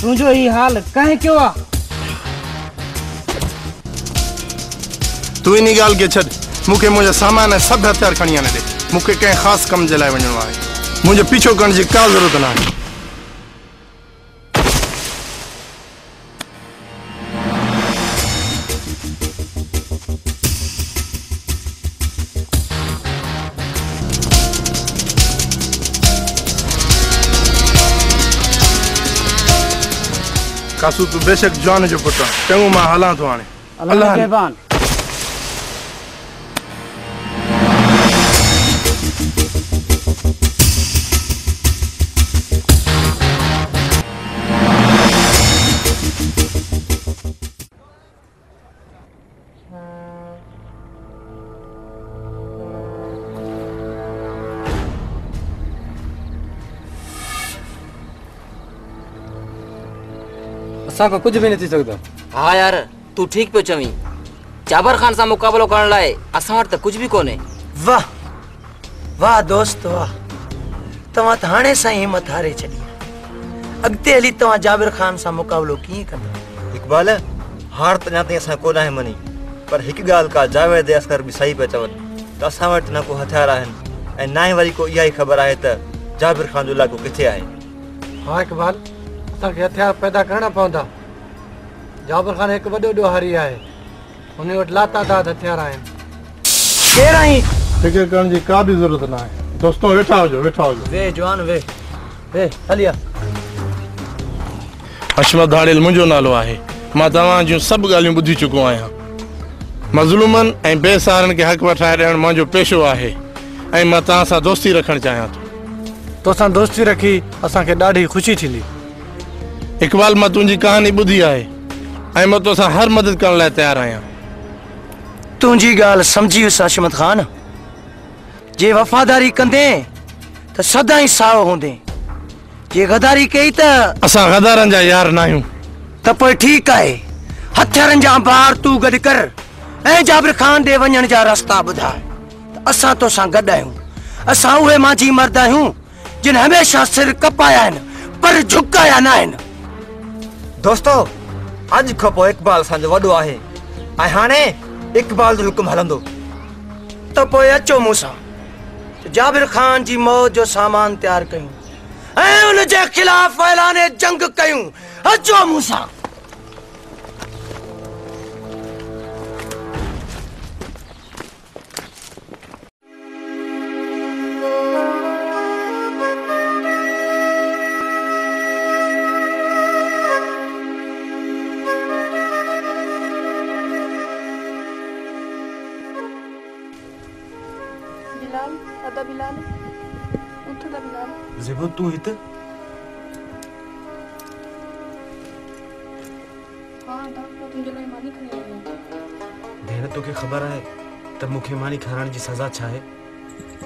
तुझो ही हाल कहे क्यों आ तू इन गाल के छड़ मुके मुझे सामान है सब हथियार खणी आने दे मुके के खास कम जे लाइ वणो आहे मुझे पीछो करण जी का जरूरत ना है कासू तू बेशक जान जो पुट चंगो मां हलां तो हाणे अल्लाह मेहरबान असा कुछ भी नहीं थी सकता। हाँ यार तू ठीक पे चवी जाबर खान सा मुकाबलो करण लाए असा वट कुछ भी कोने। वाह वाह दोस्त वाह तवा थाने सा हिम्मत हारे छडी अगते हली तवा जाबिर खान सा मुकाबलो की कंदा इकबाल हार त जाते असा को ना मनी पर एक गाल का जावेद असकर भी सही पे चवन त असा वट न को हथियार आहिन ए ना वरी को यही खबर आहे त जाबिर खान जो इलाको किथे आहे। हाँ इकबाल असा के हथियार पैदा करना पवंदा जाबिर खान एक वडो ॾोहारी आहे उन वट लातादाद हथियार आहिनि केरा ही फिक्र करण जी का भी जरूरत ना है दोस्तों वेठा हो वे जवान वे हलिया हशमत धाड़ेल मुंहिंजो नालो आहे मां तव्हां जूं सभु ॻाल्हियूं ॿुधी चुको आहियां मज़लूमनि ऐं बेसहारनि खे हक़ वठाए ॾियणु मुंहिंजो पेशो आहे ऐं मां तव्हां सां दोस्ती रखणु चाहियां थो तोसां दोस्ती रखी असांखे ॾाढी ख़ुशी थींदी। इकबाल मां तुंहिंजी कहानी ॿुधी आहे ऐं मां तोसां हर मदद करण लाइ तयारु आहियां। तुंहिंजी ॻाल्हि सम्झी वियुसि हशमत खान जे वफ़ादारी कंदे त सदाईं साओ हूंदे जे गदारी कई त असां गदारनि जा यार न आहियूं त पोइ ठीकु आहे हथियारनि जा बार तूं गॾु कर ऐं जाबिर खान ॾे वञण जा रस्ता ॿुधाए त असां तोसां गॾु आहियूं। असां उहे माझी मर्द आहियूं जिन हमेशा सिर कपाया आहिनि पर झुकाया न आहिनि। दोस्तो अज खां पोइ इकबाल असांजो वॾो आहे ऐं हाणे इकबाल जो हुकुम हलंदो त पोइ अचो मूंसां जाबिर खान जी मौत जो सामान तैयार कयूं ऐं उन जे खिलाफ ऐलाने जंग कयूं। अचो मूंसां ज़ेबो तू हित भेण तोखे ख़बर आहे त मूंखे मानी खाराइण जी सज़ा छा आहे।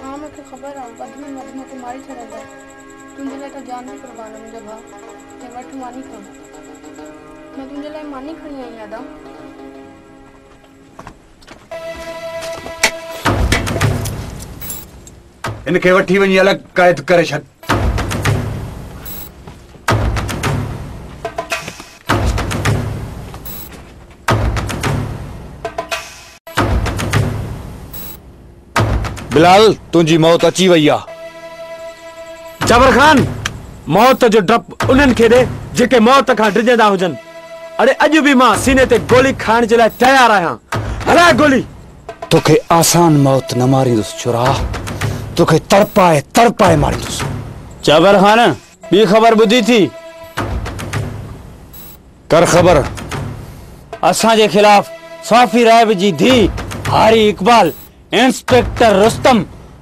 हाँ मूंखे ख़बर आहे बदले में मूंखे मारी छॾंदा तुंहिंजे लाइ त जान बि क़ुर्बान आहे मुंहिंजा भाउ ते वटि मानी खा मां तुंहिंजे लाइ मानी खणी आई आहियां आदम। इनखे वठी वञी अलॻि क़ैद करे छॾ। बिलाल तुंहिंजी मौत अची वई आहे। जाबिर खान मौत जो डप उन्हनि खे ॾे जेके मौत खां डिॼंदा हुजनि। अरे अॼु बि मां सीने ते गोली खाइण जे लाइ तयारु आहियां। हलाए गोली। तोखे आसान मौत न मारींदुसि चुरा तोखे तड़पाए तड़पाए मारींदुसि। जाबिर खान ॿी ख़बर ॿुधी थी कर ख़बर असांजे खिलाफ साफ़ी रायब जी धी हारी इकबाल इंस्पेक्टर रुस्तम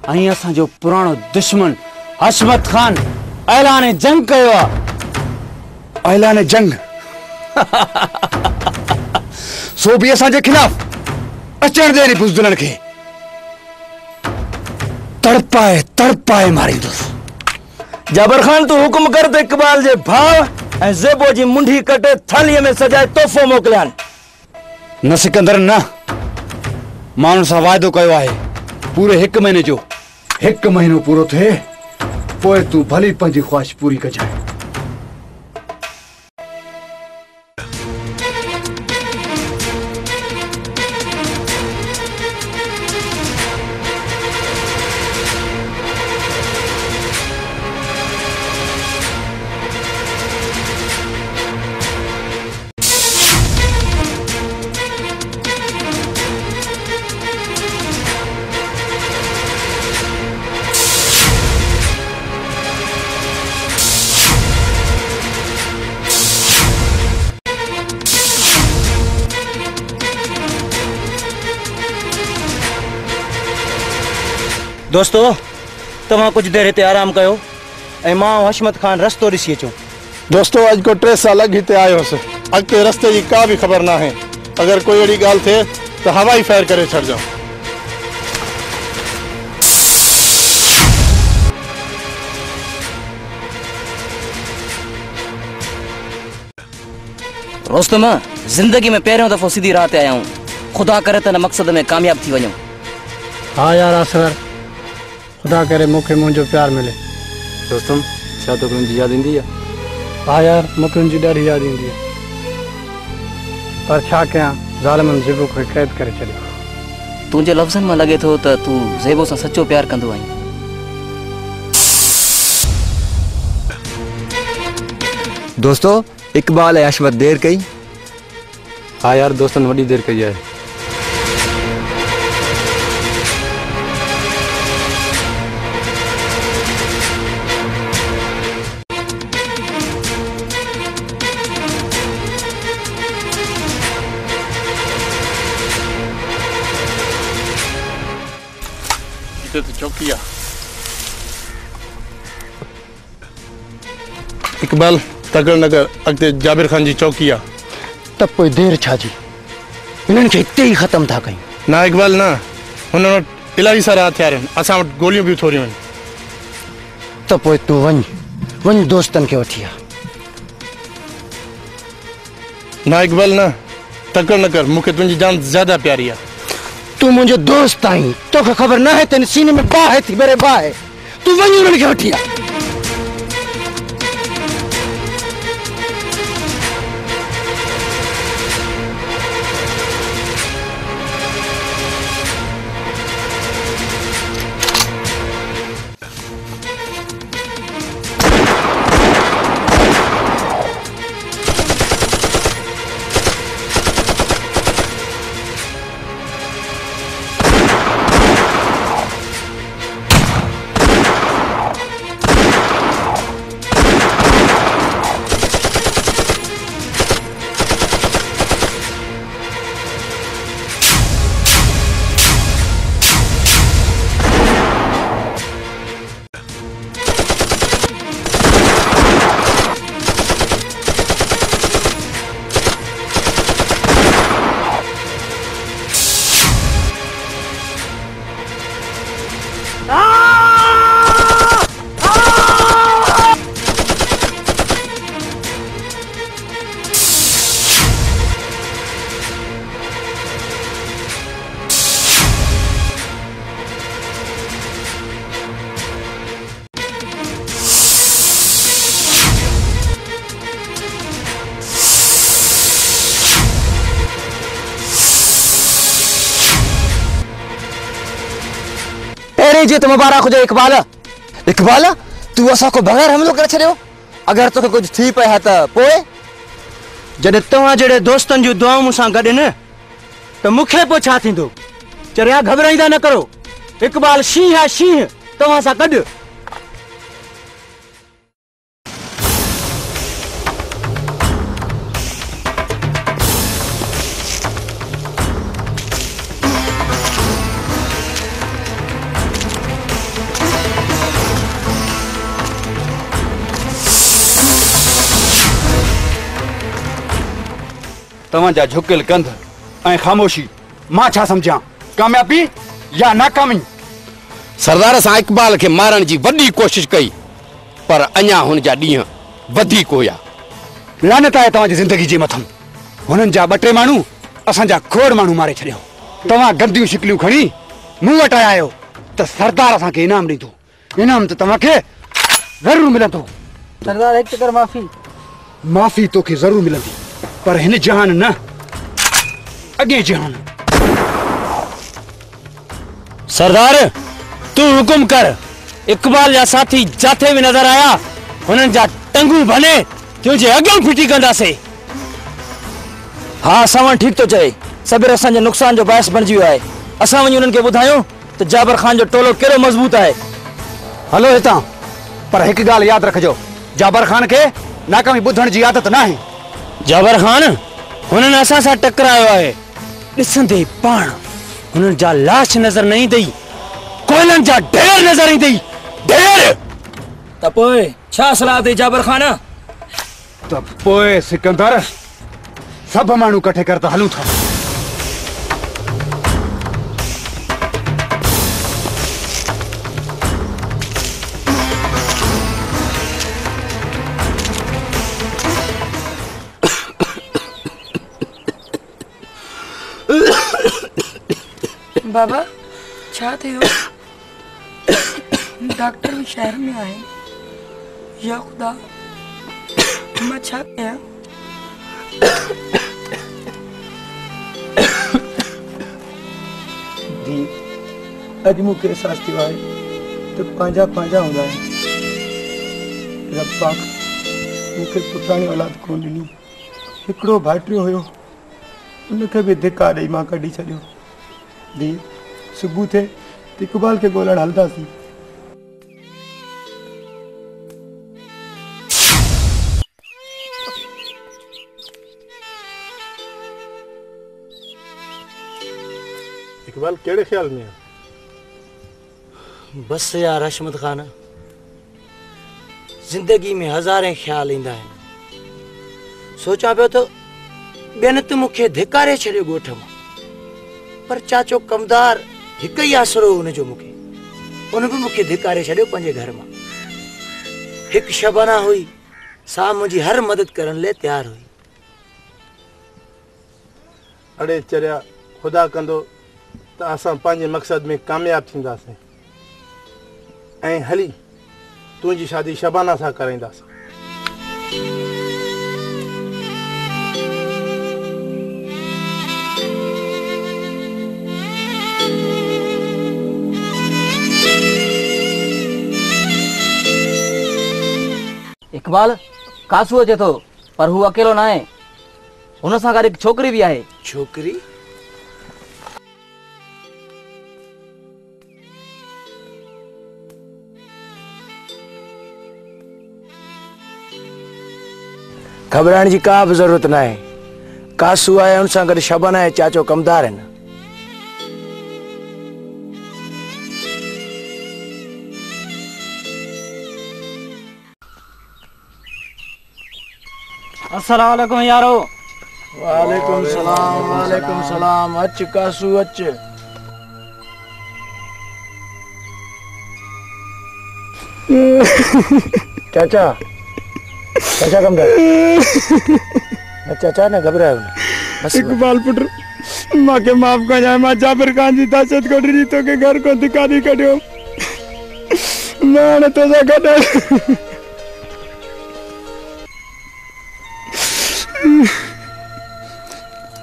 ऐं असांजो पुराणो दुश्मन हशमत खान ऐलाने जंग कयो आहे। ऐलाने जंग सो बि असांजे खिलाफ अचण दे बुज़दिलनि खे तड़पाए तड़पाए मारींदुसि। जाबिर खान तू हुकुम कर त इकबाल जे भाउ ऐं ज़ेबो जी मुंडी कटे थालीअ में सजाए तोहफ़ो मोकिलियानि। न सिकंदर न माण्हुनि सां वाइदो कयो आहे पूरे 1 महीने जो 1 महीनो पूरो थिए पोइ तूं भली पंहिंजी ख़्वाहिश पूरी कजांइ। दोस्तों तव्हां कुछ देर हिते आराम कयो ऐं मां हशमत खान रस्तो ॾिसी अचूं। दोस्तों अॼु को 3 साल अॻु हिते आयो हुउसि, अॻिते रस्ते जी का बि ख़बर न आहे। अगरि कोई अहिड़ी ॻाल्हि थिए त हवाई फायर करे छॾिजो। रोस्तम जिंदगी में पहिरियों दफ़ो सीधी राह ते आया हूं। खुदा करे त न मक़सद में कामयाब थी वञूं। हाँ यार असगर, खुदा करे मूंखे मुंहिंजो प्यार मिले। दोस्तम छा तोखे मुंहिंजी यादि ईंदी आहे? हाँ यार मूंखे मुंहिंजी ॾाढी यादि ईंदी आहे, पर छा कयां ज़ालिमनि ज़ेबो खे क़ैद करे छॾियो। तुंहिंजे लफ़्ज़नि मां लॻे थो त तूं ज़ेबो सां सचो प्यार कंदो आहीं। दोस्तों इकबाल ऐं अशमत देर कई? हाँ यार दोस्तनि वॾी देर कई आहे। चौकिया इकबाल तगड़ नगर अॻिते जाबिर खान जी चौकी आहे। त पोइ देर छा जी, हिननि खे हिते ई ख़तमु था कयूं। ना इकबाल ना, हुन वटि इलाही सारा हथियार आहिनि, असां वटि गोलियूं बि थोरियूं आहिनि। त पोइ तूं वञ दोस्तनि खे वठी आ। ना इकबाल ना, तकड़ न कर, मूंखे तुंहिंजी जान ज्यादा प्यारी आहे। तूं मुंहिंजो दोस्त आहीं, तोखे ख़बर न आहे त सीने में बाहि थी मेरे बाहि। तूं वञ उन्हनि खे वठी आ। जीत मुबारक हुजे इकबाल। इकबाल तू असा को बगैर हमलो करे छड़ियो। अगर तो कुछ थी पया त पोए जडे तवा जड़े दोस्तन जो दुआऊं मुसा गडे न त मुखे पो छा थींदो। चरिया घबराईंदा न करो, इकबाल शीह है शीह तवा सा गड। तव्हांजा झुकियल कंध ऐं ख़ामोशी मां छा सम्झां, कामयाबी या नाकामी? सरदार सां इकबाल खे मारण जी वॾी कोशिश कई, पर अञा हुन जा ॾींहं वधीक हुया। लानत आहे तव्हांजी ज़िंदगी जे मथां। हुननि जा 2-3 माण्हू असांजा खोड़ माण्हू मारे छॾियो। तव्हां गंदियूं शिकलियूं खणी मूं वटि आया आहियो त सरदार असांखे इनाम ॾींदो। इनाम त तव्हांखे ज़रूरु मिलंदो। सरदार एक चक्कर माफ़ी तोखे ज़रूरु मिलंदी, पर हिन जहान न, अॻे जहान। सरदार तू हुकुम कर। इकबाल जा साथी जाथे में नजर आया हुननि जा टंगू भने तुझे अॻियां फिटी कंदासीं। हाँ सावन ठीक तो चए, सबीर असांजे नुक़सान जो बायस बणजी वियो आहे। असां वञी उन्हनि खे ॿुधायूं त जाबिर खान जो टोलो केड़ो मज़बूत आहे। हलो हितां, पर हिकु ॻाल्हि यादि रखिजो, जाबिर खान खे नाकामी ॿुधण जी आदत न आहे। जाबिर खान हुननि असां सां टकरायो आहे, ॾिसंदे पाण हुननि जा लाश नज़र न ईंदई, कोयलन जा ढेर नजर ईंदई ढेर। त पोइ छा सलाह अथई जाबिर खान? त पोइ सिकंदर सब माण्हू कठे कर त हलूं था। बाबा छा थियो? डॉक्टर भी शहर में आए। या खुदा मैं छा कया? जी अज मूंखे एहसास थियो आहे त पंहिंजा पंहिंजा हूंदा आहिनि। रब पाक मूंखे पुठाणी औलाद कोन ॾिनी। हिकिड़ो भाइटियो हुयो, उनखे बि धिका ॾेई मां कढी छॾियो। दी सुबुह थिए त इकबाल खे ॻोल्हण हलंदासीं। इकबाल केड़े ख्याल में है? बस यार हशमत खान, जिंदगी में हज़ारें ख्याल ईंदा आहिनि। सोचां पियो त ॿियनि त मूंखे धिकारे छॾियो ॻोठ मां, पर चाचो कमदार हिकु ई आसरो हुनजो मूंखे, उन बि मूंखे धिकारे छॾियो पंहिंजे घर मां। हिकु शबाना हुई, सा मुंहिंजी हर मदद करण लाइ तैयार हुई। अड़े चरिया खुदा कंदो त असां पंहिंजे मक़सद में कामयाब थींदासीं ऐं हली तुंहिंजी शादी शबाना सां कराईंदासीं। इकबाल कासू अचे थो, पर हू अकेलो न आहे, हुन सां गॾु हिकु छोकिरी बि आहे। छोकिरी? घबराइण जी का बि ज़रूरत न आहे। कासू आहे, हुन सां गॾु शबाना ऐं चाचो कमदार आहिनि। अस्सलाम वालेकुम यारो। वालेकुम सलाम, वालेकुम सलाम। अच कासू अच। चाचा, चाचा कमदार। चाचा न घबरायो न। बस इकबाल पुत्र माके माफ कजाए, मां जाबिर खान जी दहशत को ॾिनी तोखे घर को धिकारी कढियो। मां हाणे तोसां गॾु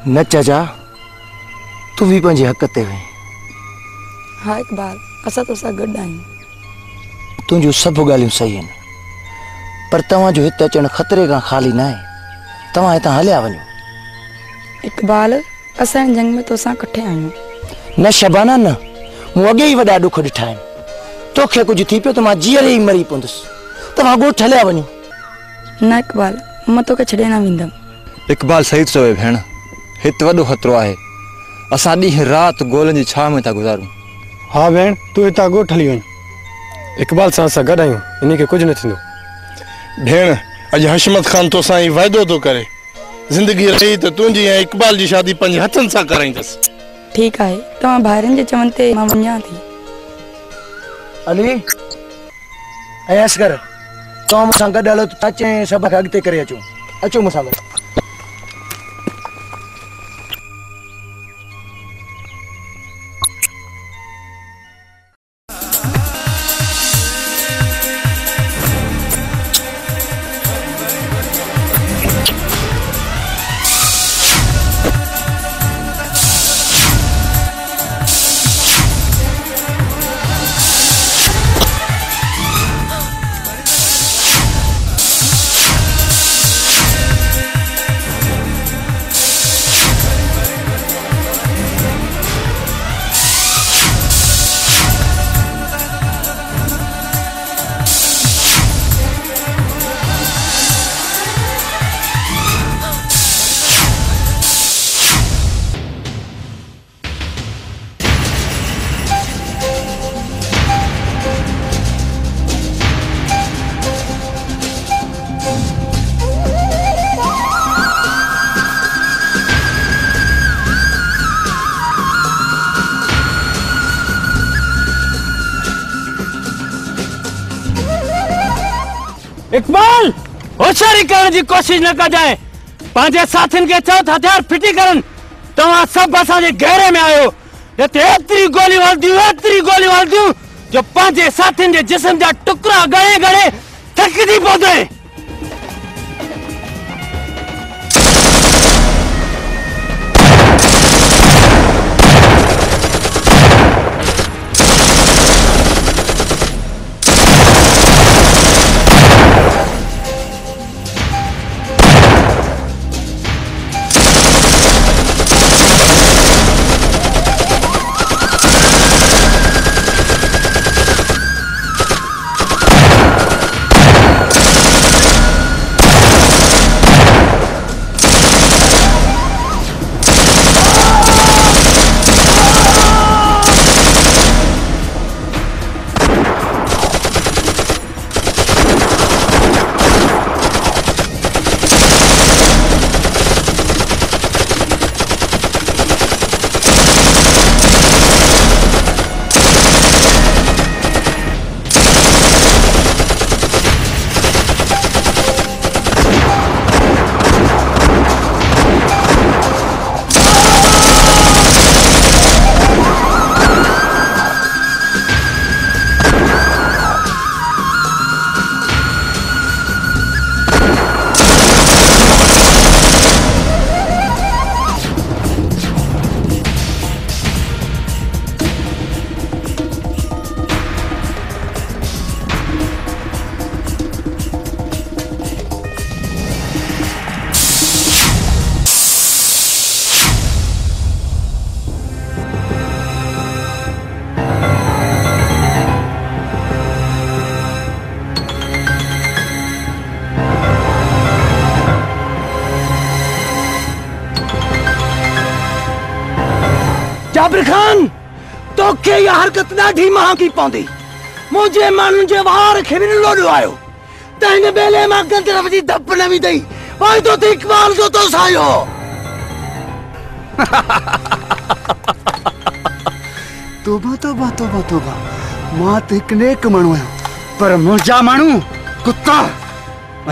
न चाचा, तू भी पंहिंजे हक़ ते वहीं। हाँ इकबाल, असां तोसां गॾु आहियूं। तुंहिंजूं सभु ॻाल्हियूं सही आहिनि, पर तव्हांजो हिते अचणु ख़तरे खां ख़ाली न आहे। तव्हां हितां हलिया वञो। इकबाल, असां हिन जंग में तोसां कठे आहियूं। न शबाना न, मूं अॻे ई वॾा ॾुख ॾिठा आहिनि। तोखे कुझु थी पियो त मां जीअर ई मरी पवंदुसि। तव्हां ॻोठ हलिया वञो। न इकबाल, मां तोखे छॾे न वेंदमि। इकबाल सही चवे भेण, हिते वॾो ख़तरो आहे। असां ॾींहुं राति ॻोल्हनि जी छांव में था गुज़ारूं। हाँ भेण, तूं हितां ॻोठ हली वञ। इकबाल सां असां गॾु आहियूं, इन खे कुझु न थींदो। भेण, अॼु हशमत खान तोसां ई वाइदो थो करे, ज़िंदगी रही त तुंहिंजी ऐं इकबाल जी शादी पंहिंजे हथनि सां कराईंदसि। ठीकु आहे, तव्हां भाइरनि जे चवण ते मां वञां थी। अली ऐं असगर, तव्हां मूंसां गॾु हलो त अचे सभु खे अॻिते करे अचो। अचो मूंसां गॾु। इकबाल होशियारी करण की कोशिश न कजाए पांचे साथिन के चौथ हथियार फिटी करन तवा सब असांजे घेरे में आयो एतरी गोली वाल दियो जो पांचे साथिन के जिस्म जा टुकड़ा गणे गणे थकदी पौधे जाबिर खान तो के यह हरकत ॾाढी महांगी पवंदी मुझे माण्हुनि जे वार खे बि न लोॾो आयो त हिन बेले मां गंदरव जी धप न विधई वाइदो त इकबाल जो तो सायो तोबा तोबा तोबा तोबा मां त हिकु नेक माण्हू आहियां पर मुंहिंजा माण्हू कुत्ता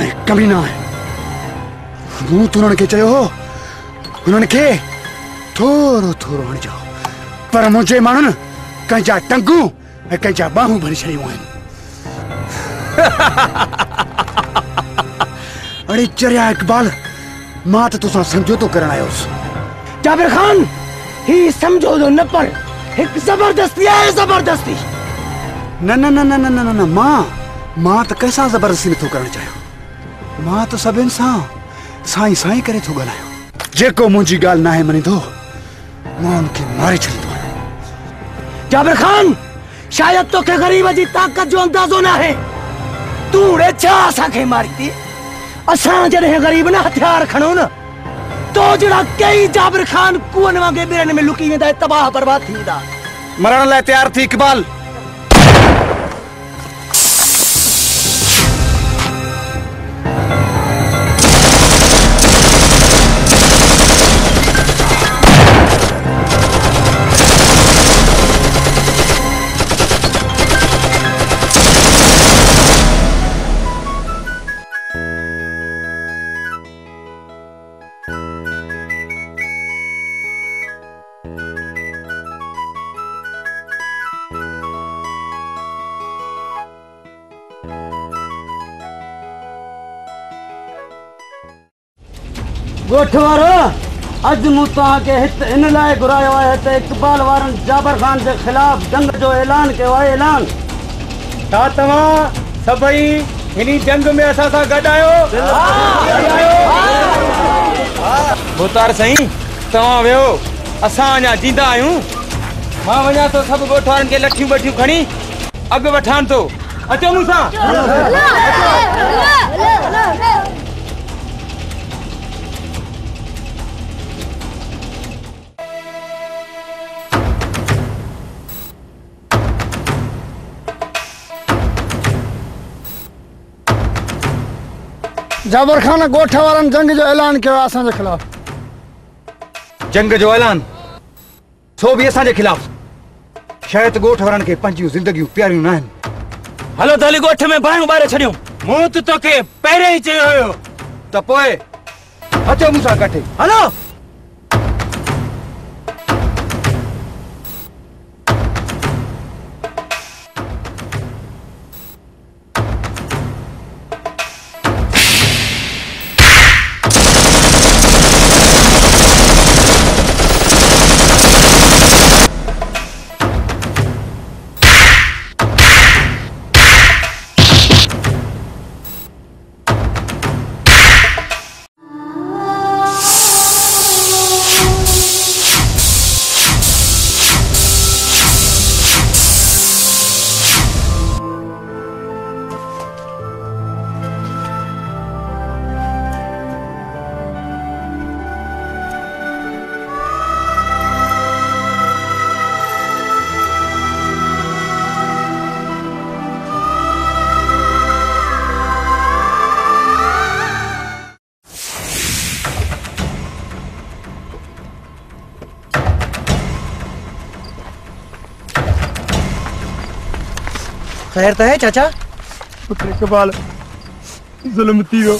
ऐं कमीना आहिनि मूं त उन्हनि खे चयो हो उन्हनि खे थोरो थोरो हणिजो पर मुझे माण्हुनि कंहिंजा टंगू ऐं कंहिंजा बाहूं भरी छॾियूं आहिनि अड़े चरिया इकबाल मां त तोसां समझौतो करण आयोसि जाबिर खान ही समझौतो न पर एक जबरदस्ती है जबरदस्ती न न न न न न न मां त कैसा जबरदस्ती नथो करण चाहियो मां त सभिनि सां साईं साईं करे थो ॻाल्हायो जेको मुंहिंजी ॻाल्हि नाहे मञींदो मां उनखे मारे छॾींदो जाबिर खान शायद तोखे गरीब जी ताकत जो अंदाज़ो न है तू छा असांखे मारी थी असां जॾहिं गरीब न हथियार खणो न तो जड़ा कई जाबिर खान कुअन वांगे बिरन में लुकी वेंदा तबाह बर्बाद थी वेंदा मरण लाइ तैयार थी इकबाल गोठवारो अज मूं तव्हांखे इन लाइ घुरायो आहे त इकबाल वारनि जाबिर खान जे ख़िलाफ़ जंग जो ऐलान कयो आहे ऐलान छा तव्हां सभई हिन जंग में असां सां गॾु आहियो मुतार साईं तव्हां वियो असां अञा जींदा आहियूं मां वञा थो सभु ॻोठ वारनि खे लठियूं ॿठियूं खणी अॻु वठान थो अचो मूंसां जाबिर खान ॻोठ वारनि जंग जो ऐलान कियो आहे असांजे खिलाफ़ जंग जो ऐलान सो बि असांजे खिलाफ़ शायदि ॻोठ वारनि खे पंहिंजियूं ज़िंदगियूं प्यारियूं न आहिनि हलो त हली ॻोठ में बाहियूं ॿारे छॾियूं मूं त तोखे पहिरियों ई चयो हुयो त पोइ अचो मूंसां गॾु हलो। खैर तो है चाचा? पुत्र इकबाल जुल्म थियो,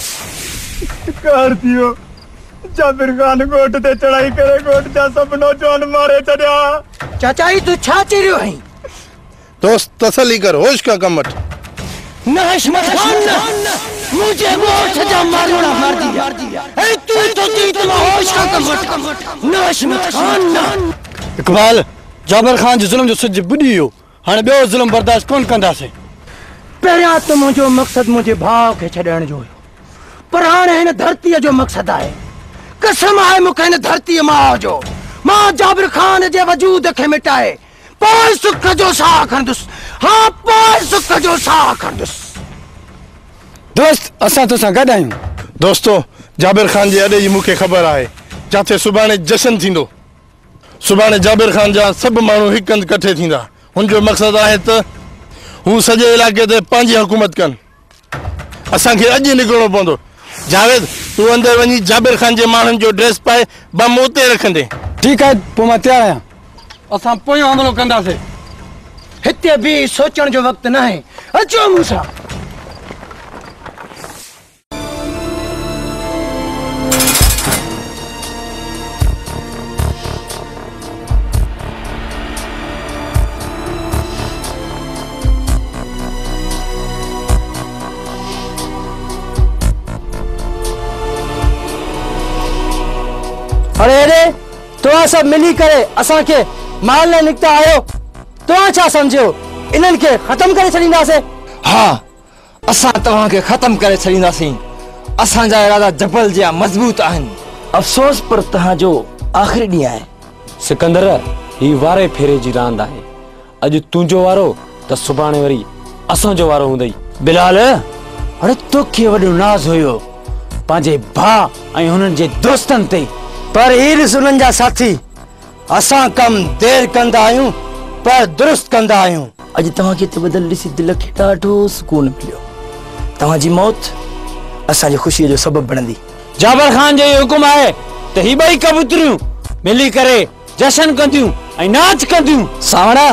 कार थियो। जाबिर खान गोट ते चढ़ाई करे गोट जा सब नौजवान मारे छड़िया। चाचा ही तू छा चरियो है? दोस्त तसली कर, होश का कम वठ। हशमत खान मुझे मोछ जा मारना मार दिया। ए तू तो होश का कम वठ। हशमत खान इकबाल जाबिर खान जो जुल्म जो सज बुडी हो, हाने बेओ जुल्म बर्दाश्त कोन कंदासे। पहिरियां तो मुझो मकसद मुझे भाव के छड़ण जो हुयो, पर हाणे हिन धरती जो मकसद है। कसम है मुखे हिन धरती मां जो, मां जाबिर खान जे वजूद के मिटाए पोइ सुख जो साह खंदुस। हाँ पोइ सुख जो साह खंदुस। दोस्त असां तो सा गड आयूं। दोस्तों जाबिर खान जी अडे जी मुखे खबर है, जाते सुबाने जशन थींदो। सुबाने जाबिर खान जा सब मानू हिक हंध कठे थींदा। उनजो मकसद है त हूँ सजे इलाके ते पंहिंजी हुकूमत कन। असांखे अॼु निकिरणो पवंदो। जावेद तू अंदर वञी जाबिर खान जे माण्हुनि जो ड्रेस पाए बम उते रखंदे। ठीक है पोइ मां तयार आहियां। असां पोयों हमलो कंदासीं। हिते भी सोचण जो वक्त न है। अचो मूंसां। अरे तो सब मिली करे असा के माल ने निकता आयो तो छा समझो इनन के खत्म करे छड़ींदासे। हाँ असा तवा के खत्म करे छड़ींदासी। असा जा इरादा जबल जिया मजबूत आहिन। अफसोस पर तहां जो आखिरी डी है। सिकंदर ही वारे फेरे जी रांद है। अज तुंजो वारो त सुबाणे वरी असां जो वारो हुंदई। बिलाल अरे तो के वडो नाज होयो पांजे भा ऐं हुनन जे दोस्तन ते, पर हीर सुनन जा साथी। असा कम देर कंदा आयूं पर दुरुस्त कंदा आयूं। अज तवा के ते बदल दिसी दिल के ॾाढो सुकून मिलियो। तवा जी मौत असा जी खुशी जो सबब बनंदी। जाबिर खान जे हुकुम है त ही बई कबूतरियूं मिली करे जशन कंदियूं ऐं नाच कंदियूं। सावणा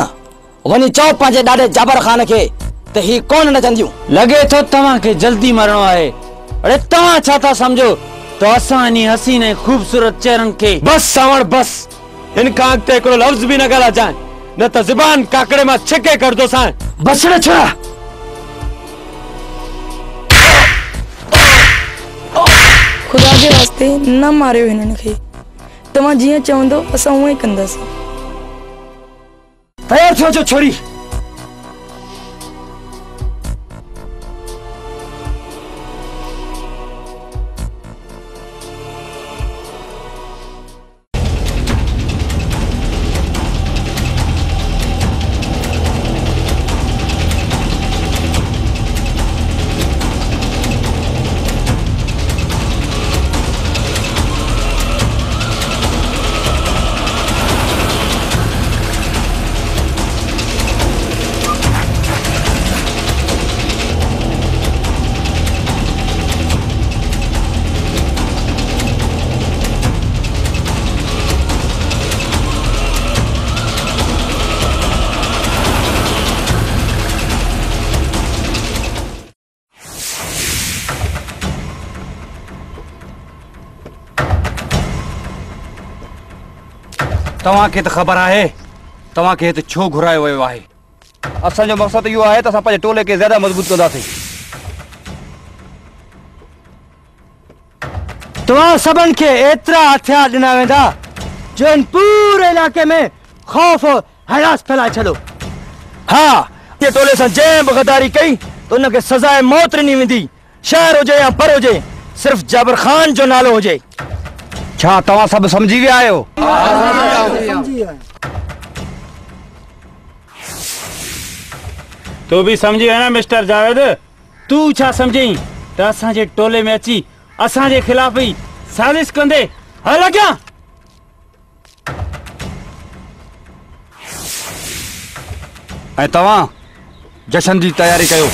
वनी चओ पांजे ॾाढे जाबिर खान के त ही कोन नचंदियूं। लगे तो तवा के जल्दी मरणो है। अरे तवा छा था समझो तो असां नी हसीन ऐं खूबसूरत चेहरन के। बस सावण बस। इनका अॻिते हिकिड़ो लफ़्ज़ भी न ॻाल्हाए जाए, न त ज़ुबान काकड़े मां छिके करदो सां। बस न छोड़ा। खुदा के वास्ते न मारियो हिनन खे। तव्हां जीअं चवंदो असां उएं ई कंदासीं। तयार थियो जो छोरी। तव्हांखे त ख़बर आहे तव्हांखे हिते छो घुरायो वियो आहे। असांजो मक़सदु इहो आहे त असां पंहिंजे टोले खे ज़्यादा मज़बूत कंदासीं। तव्हां सभिनि खे एतिरा हथियार ॾिना वेंदा जो इन पूरे इलाइक़े में ख़ौफ़ हरास फैलाए छॾो। हा, ये टोले सां जंहिं बि गद्दारी कई त उनखे सज़ाए मौत ॾिनी वेंदी, शहर हुजे या पर हुजे, सिर्फ़ जाबिर ख़ान जो नालो हुजे। छा तव्हां सभु सम्झी विया आहियो? तू भी समझी है ना मिस्टर जावेद? तू छा समझी त असांजे टोले में अची असांजे खिलाफ ही साजिश कंदे हल अॻियां? ऐं तव्हां जशन जी तयारी कयो।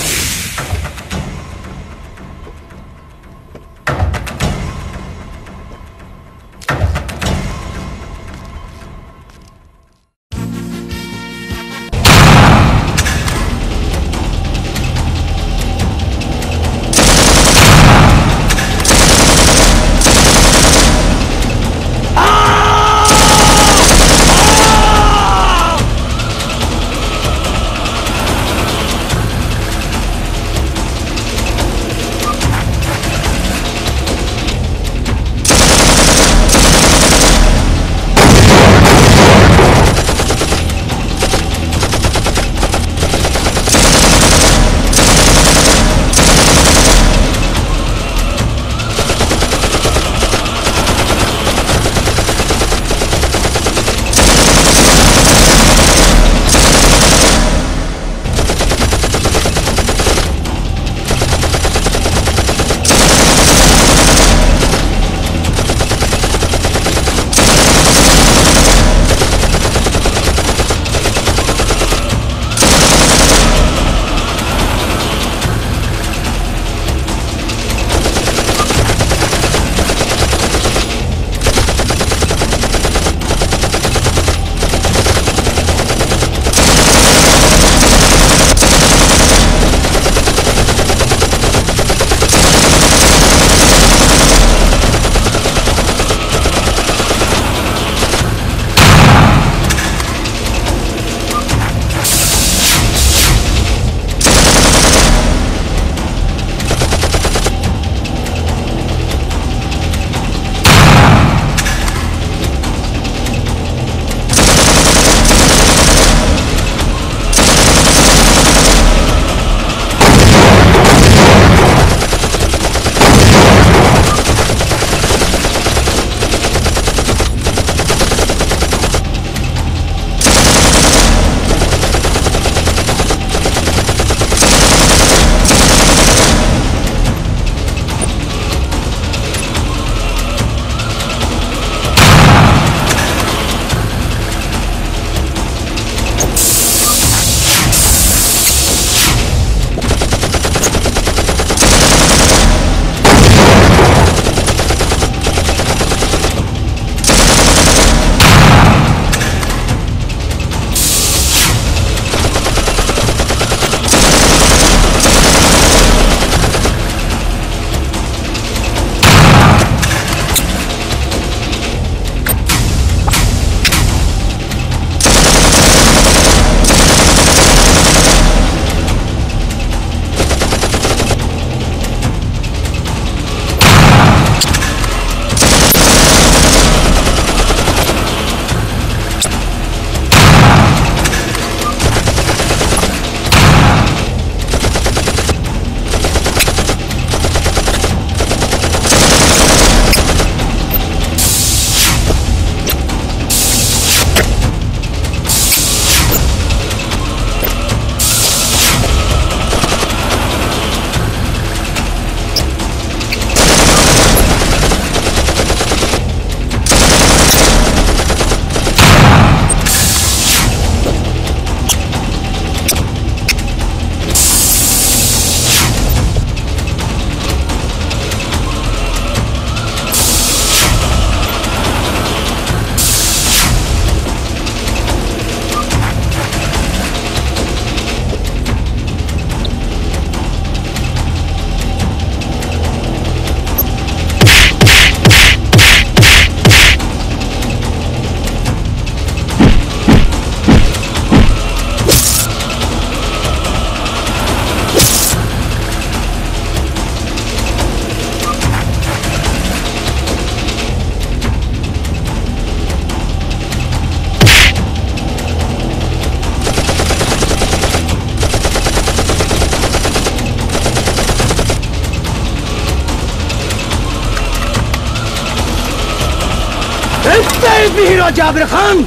जाबिर खान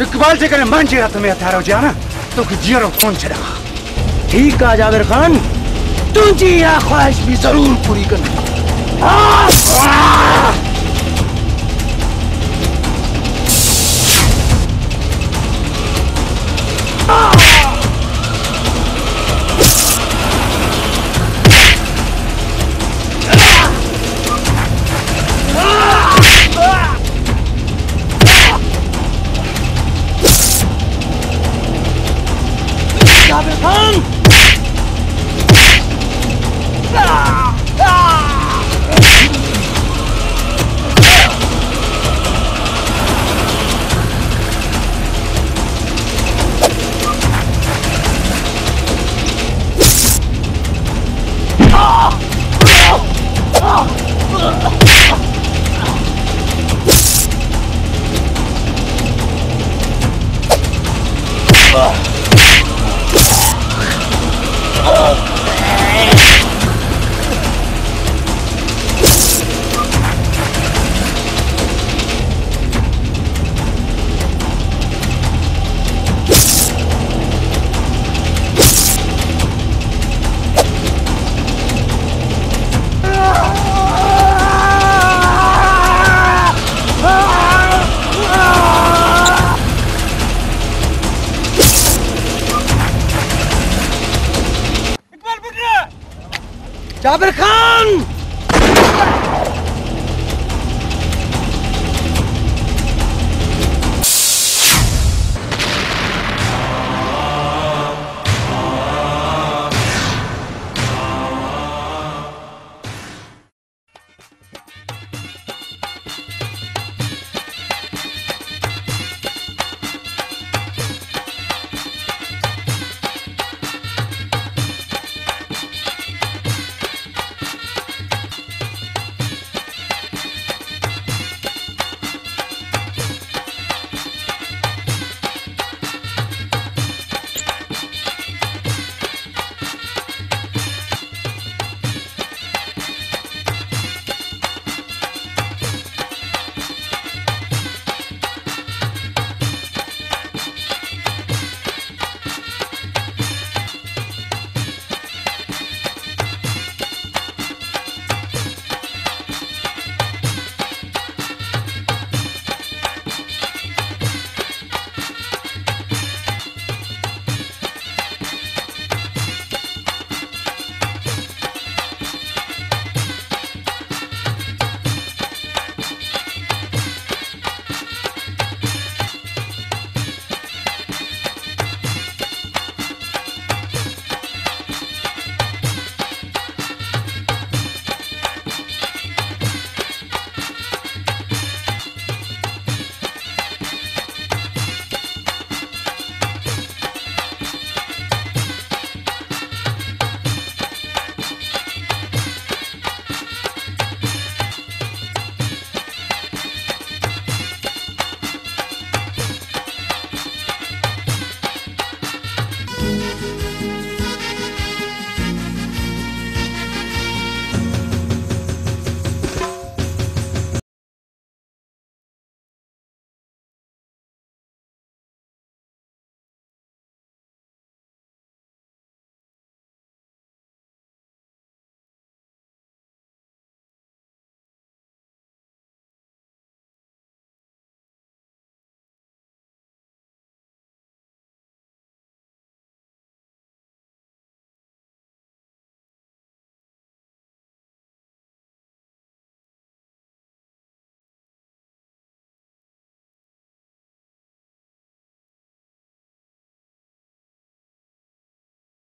इकबाल जे करे मन जे हथ में हथियार हुजे ना तोखे जीरो कोन छड़ा। ठीक है जाबिर खान, तुझी यह ख्वाहिश भी जरूर पूरी करना। जाबिर खान जाबिर खान